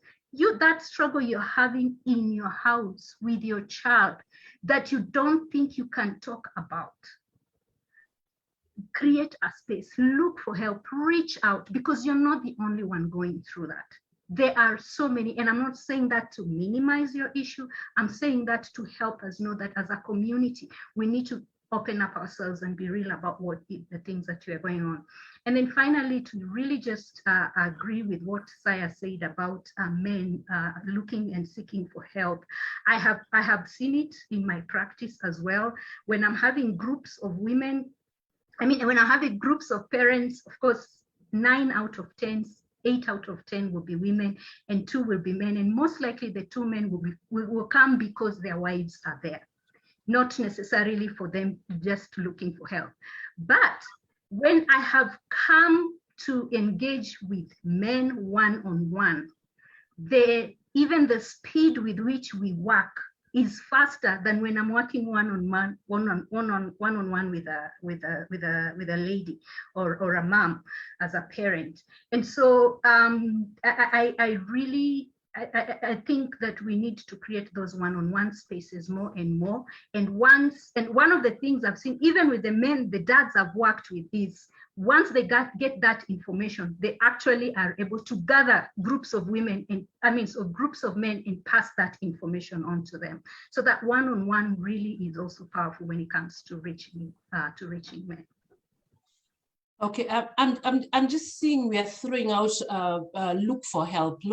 Speaker 3: that struggle you're having in your house with your child that you don't think you can talk about. Create a space, look for help, reach out, because you're not the only one going through that. There are so many, and I'm not saying that to minimize your issue. I'm saying that to help us know that as a community, we need to open up ourselves and be real about the things that are going on. And then finally, to really just agree with what Saya said about men looking and seeking for help. I have seen it in my practice as well. When I'm having groups of women, when I have groups of parents, of course, 9 out of 10, 8 out of 10 will be women and 2 will be men. And most likely the 2 men will come because their wives are there, not necessarily for them just looking for help. But when I have come to engage with men one-on-one, even the speed with which we work is faster than when I'm working one-on-one with a lady or a mom as a parent. And so I really think that we need to create those one-on-one spaces more and more. And one of the things I've seen, even with the men, the dads I've worked with, is once they get that information, they actually are able to gather groups of women so groups of men and pass that information on to them. So that one-on-one really is also powerful when it comes to reaching men.
Speaker 1: Okay, I'm just seeing we are throwing out look for help.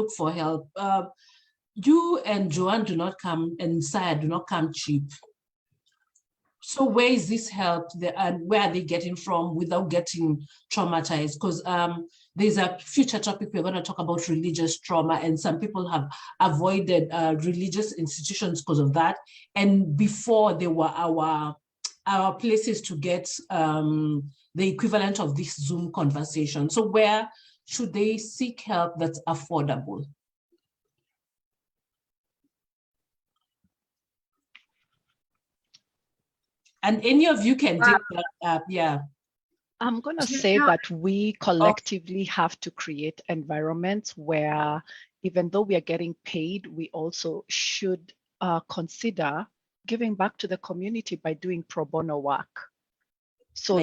Speaker 1: You and Joanne do not come, and Saya do not come cheap. So where is this help, and where are they getting from without getting traumatized? Because there's a future topic we're going to talk about religious trauma, and some people have avoided religious institutions because of that. And before, they were our places to get the equivalent of this Zoom conversation. So where should they seek help that's affordable? And any of you can take that up, yeah.
Speaker 4: I'm going to say that we collectively have to create environments where, even though we are getting paid, we also should consider giving back to the community by doing pro bono work. So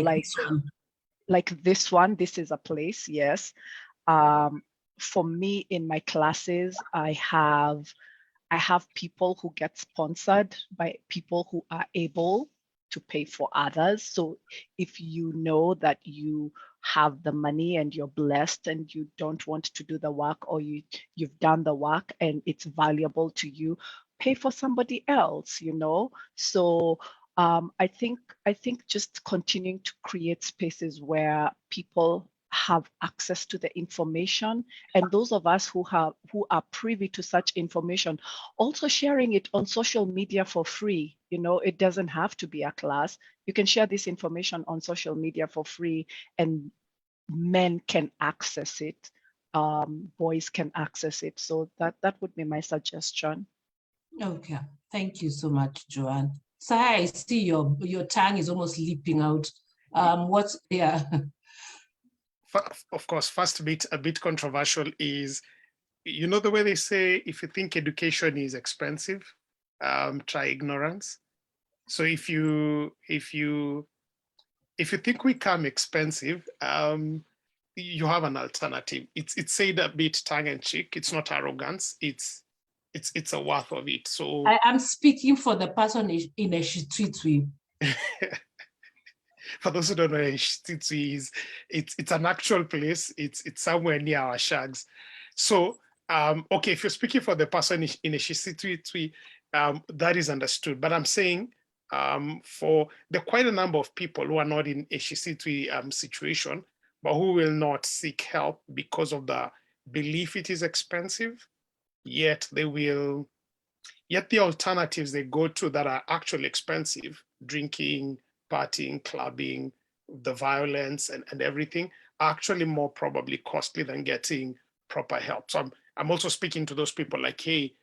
Speaker 4: like this one, this is a place, yes. For me, in my classes, I have people who get sponsored by people who are able to pay for others. So if you know that you have the money and you're blessed and you don't want to do the work, or you've done the work and it's valuable to you, pay for somebody else, you know? So I think just continuing to create spaces where people have access to the information, and those of us who are privy to such information, also sharing it on social media for free. You know, it doesn't have to be a class. You can share this information on social media for free, and men can access it, boys can access it. So that would be my suggestion.
Speaker 1: Okay, thank you so much, Joanne. Saya, I see your tongue is almost leaping out. Yeah.
Speaker 2: Of course, first a bit controversial is, you know, the way they say, if you think education is expensive, try ignorance. So if you think we come expensive, you have an alternative. It's said a bit tongue in cheek. It's not arrogance. It's a worth of it. So
Speaker 1: I am speaking for the person in Eshitwitwi.
Speaker 2: For those who don't know, Eshitwitwi is, it's an actual place. It's somewhere near our shags. So okay, if you're speaking for the person in Eshitwitwi, that is understood. But I'm saying for the quite a number of people who are not in Eshitwitwi situation, but who will not seek help because of the belief it is expensive, yet the alternatives they go to that are actually expensive, drinking, partying, clubbing, the violence and everything, are actually more probably costly than getting proper help. So I'm also speaking to those people like, hey,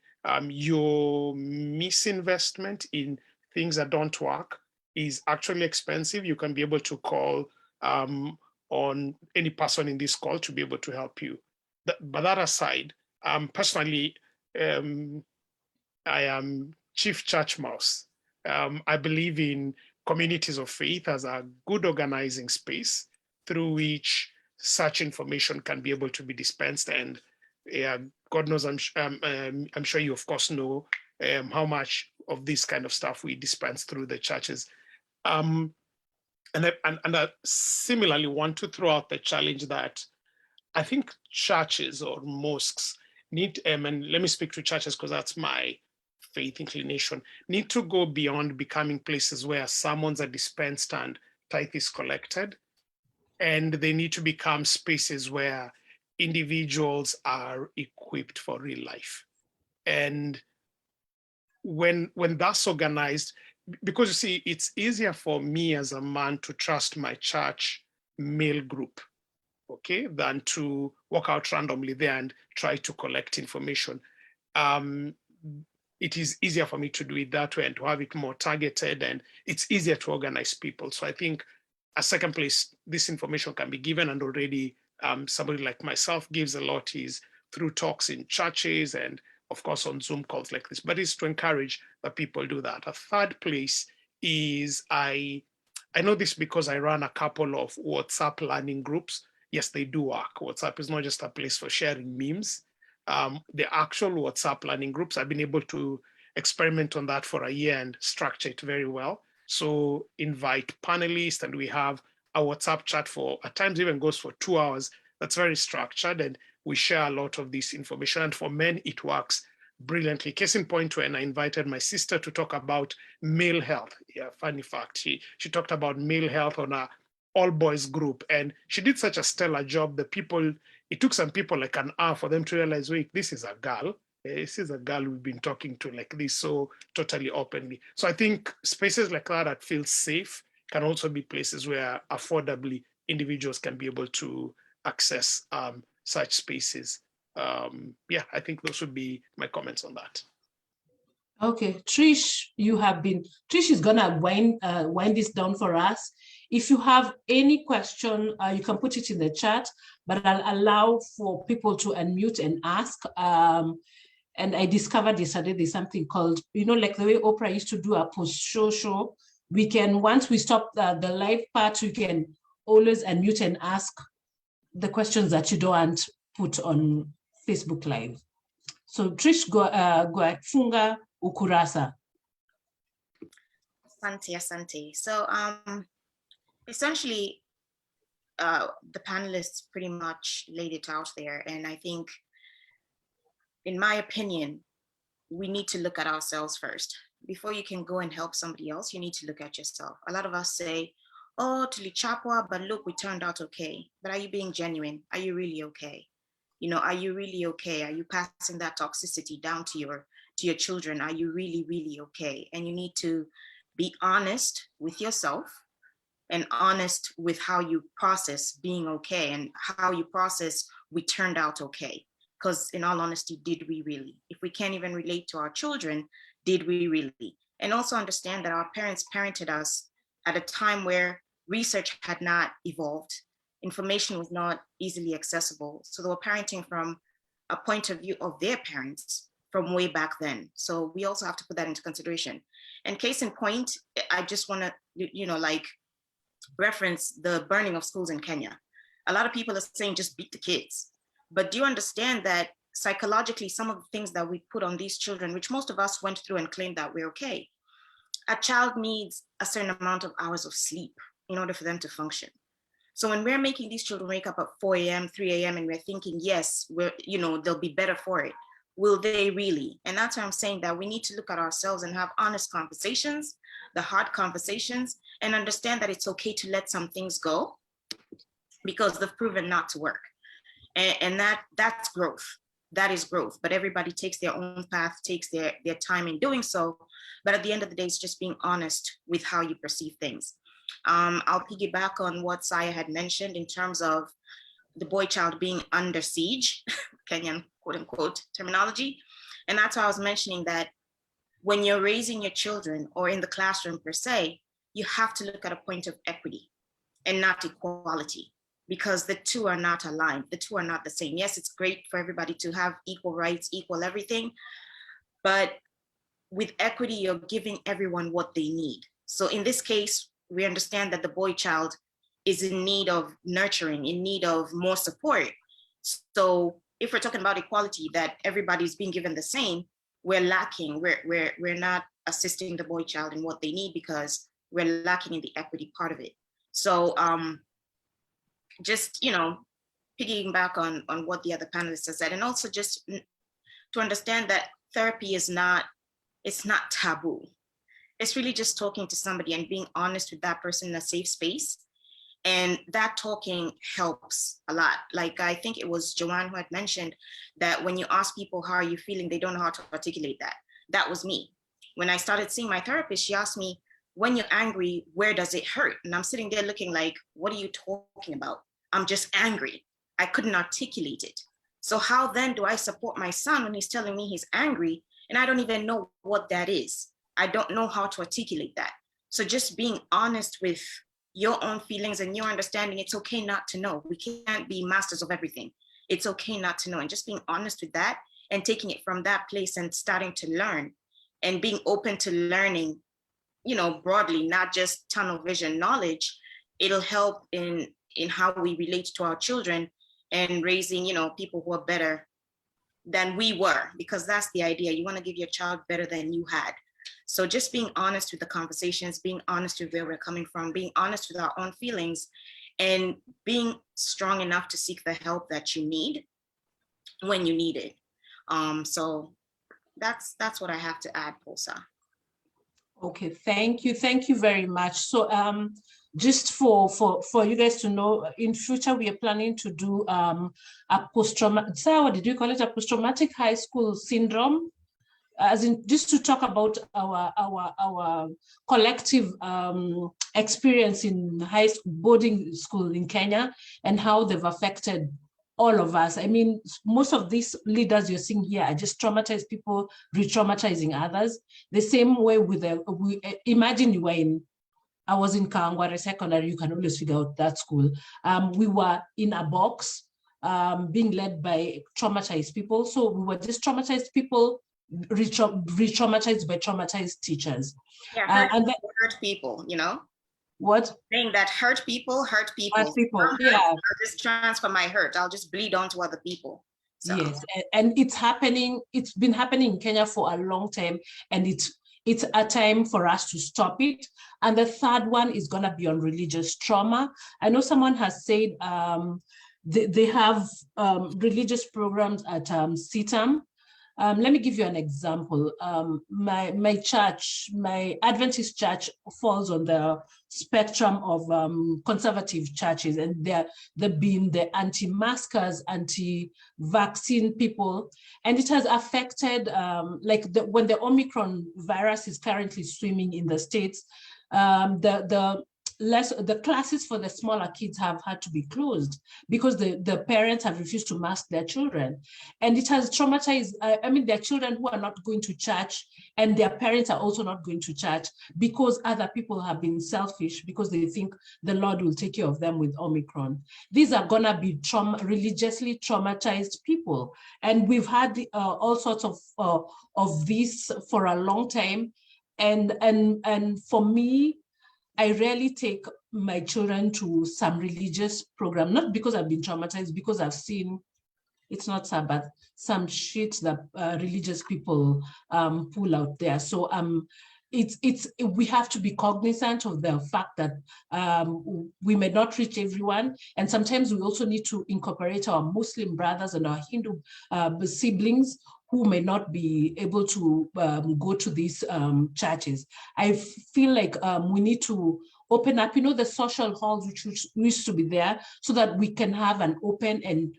Speaker 2: your misinvestment in things that don't work is actually expensive. You can be able to call on any person in this call to be able to help you. But that aside, personally, I am Chief Church Mouse. I believe in communities of faith as a good organizing space through which such information can be able to be dispensed. And God knows, I'm sure you of course know how much of this kind of stuff we dispense through the churches. And I similarly want to throw out the challenge that I think churches or mosques need, and let me speak to churches because that's my faith inclination, need to go beyond becoming places where sermons are dispensed and tithe is collected. And they need to become spaces where individuals are equipped for real life. And when that's organized, because you see, it's easier for me as a man to trust my church male group, okay, than to walk out randomly there and try to collect information. it is easier for me to do it that way and to have it more targeted, and it's easier to organize people. So I think a second place this information can be given, and already somebody like myself gives a lot, is through talks in churches and of course on Zoom calls like this, but it's to encourage that people do that. A third place is I know this because I run a couple of WhatsApp learning groups. Yes, they do work. WhatsApp is not just a place for sharing memes. The actual WhatsApp learning groups, I've been able to experiment on that for a year and structure it very well. So invite panelists, and we have a WhatsApp chat for, at times even goes for 2 hours. That's very structured, and we share a lot of this information. And for men, it works brilliantly. Case in point, when I invited my sister to talk about male health. Yeah, funny fact, she talked about male health on a all boys group, and she did such a stellar job. It took some people like an hour for them to realize, wait, this is a girl. This is a girl we've been talking to like this, so totally openly. So I think spaces like that feel safe can also be places where affordably individuals can be able to access such spaces. Yeah, I think those would be my comments on that.
Speaker 1: Okay, Trish, Trish is gonna wind this down for us. If you have any question, you can put it in the chat, but I'll allow for people to unmute and ask. And I discovered yesterday there's something called, like the way Oprah used to do a post-show. We can, once we stop the live part, we can always unmute and ask the questions that you don't put on Facebook Live. So Trish, go funga ukurasa.
Speaker 5: Asante. So essentially, the panelists pretty much laid it out there. And I think, in my opinion, we need to look at ourselves first. Before you can go and help somebody else, you need to look at yourself. A lot of us say, oh, tulichapwa, but look, we turned out okay. But are you being genuine? Are you really okay? Are you really okay? Are you passing that toxicity down to your children? Are you really, really okay? And you need to be honest with yourself and honest with how you process being okay and how you process we turned out okay. Because in all honesty, did we really? If we can't even relate to our children, did we really? And also understand that our parents parented us at a time where research had not evolved. Information was not easily accessible. So they were parenting from a point of view of their parents from way back then. So we also have to put that into consideration. And case in point, I just want to, reference the burning of schools in Kenya. A lot of people are saying just beat the kids. But do you understand that psychologically, some of the things that we put on these children, which most of us went through and claimed that we're okay, a child needs a certain amount of hours of sleep in order for them to function. So when we're making these children wake up at 4 a.m., 3 a.m., and we're thinking, yes, they'll be better for it. Will they really? And that's why I'm saying that we need to look at ourselves and have honest conversations, the hard conversations, and understand that it's okay to let some things go because they've proven not to work. And that's growth. That is growth. But everybody takes their own path, takes their time in doing so. But at the end of the day, it's just being honest with how you perceive things. I'll piggyback on what Saya had mentioned in terms of the boy child being under siege, Kenyan quote unquote terminology. And that's why I was mentioning that when you're raising your children or in the classroom per se, you have to look at a point of equity and not equality, because the two are not aligned. The two are not the same. Yes, it's great for everybody to have equal rights, equal everything, but with equity, you're giving everyone what they need. So in this case, we understand that the boy child is in need of nurturing, in need of more support. So if we're talking about equality, that everybody's being given the same, we're lacking. We're not assisting the boy child in what they need because we're lacking in the equity part of it. So just, piggying back on what the other panelists have said, and also just to understand that therapy is not taboo. It's really just talking to somebody and being honest with that person in a safe space. And that talking helps a lot. Like, I think it was Joanne who had mentioned that when you ask people, how are you feeling? They don't know how to articulate that. That was me. When I started seeing my therapist, she asked me, when you're angry, where does it hurt? And I'm sitting there looking like, what are you talking about? I'm just angry. I couldn't articulate it. So how then do I support my son when he's telling me he's angry And I don't even know what that is. I don't know how to articulate that. So just being honest with your own feelings and your understanding, it's okay not to know. We can't be masters of everything. It's okay not to know. And just being honest with that and taking it from that place and starting to learn and being open to learning, you know, broadly, not just tunnel vision knowledge, it'll help in how we relate to our children and raising, you know, people who are better than we were, because that's the idea. You want to give your child better than you had. So just being honest with the conversations, being honest with where we're coming from, being honest with our own feelings, and being strong enough to seek the help that you need when you need it. So that's what I have to add, Pulsar.
Speaker 1: Okay, thank you very much. So just for you guys to know, in future we are planning to do a post-traumatic, Sarah, what did you call it, a post-traumatic high school syndrome, as in just to talk about our collective experience in high school, boarding school in Kenya, and how they've affected all of us. I mean, most of these leaders you're seeing here are just traumatized people, re-traumatizing others. The same way with imagine you were I was in Kawangware Secondary, you can always figure out that school. We were in a box being led by traumatized people. So we were just traumatized people, re-traumatized by traumatized teachers.
Speaker 5: Yeah, hurt people, you know?
Speaker 1: What?
Speaker 5: Saying that hurt people. Hurt people,
Speaker 1: yeah.
Speaker 5: I'll just transfer my hurt. I'll just bleed on to other people. So.
Speaker 1: Yes, and it's happening. It's been happening in Kenya for a long time, and it's a time for us to stop it. And the third one is going to be on religious trauma. I know someone has said they have religious programs at CITAM. Let me give you an example. My church, my Adventist church, falls on the spectrum of conservative churches, and they've been the anti-maskers, anti-vaccine people, and it has affected, when the Omicron virus is currently swimming in the States, the classes for the smaller kids have had to be closed because the parents have refused to mask their children. And it has traumatized, their children who are not going to church, and their parents are also not going to church because other people have been selfish because they think the Lord will take care of them with Omicron. These are gonna be religiously traumatized people. And we've had all sorts of this for a long time. And for me, I rarely take my children to some religious program, not because I've been traumatized, because I've seen, it's not Sabbath, some shit that religious people pull out there. So we have to be cognizant of the fact that we may not reach everyone. And sometimes we also need to incorporate our Muslim brothers and our Hindu siblings who may not be able to go to these churches. I feel like we need to open up, the social halls which used to be there, so that we can have an open and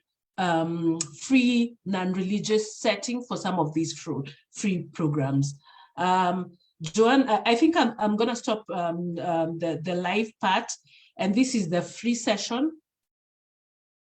Speaker 1: free, non-religious setting for some of these free programs. Joanne, I think I'm gonna stop the live part, and this is the free session.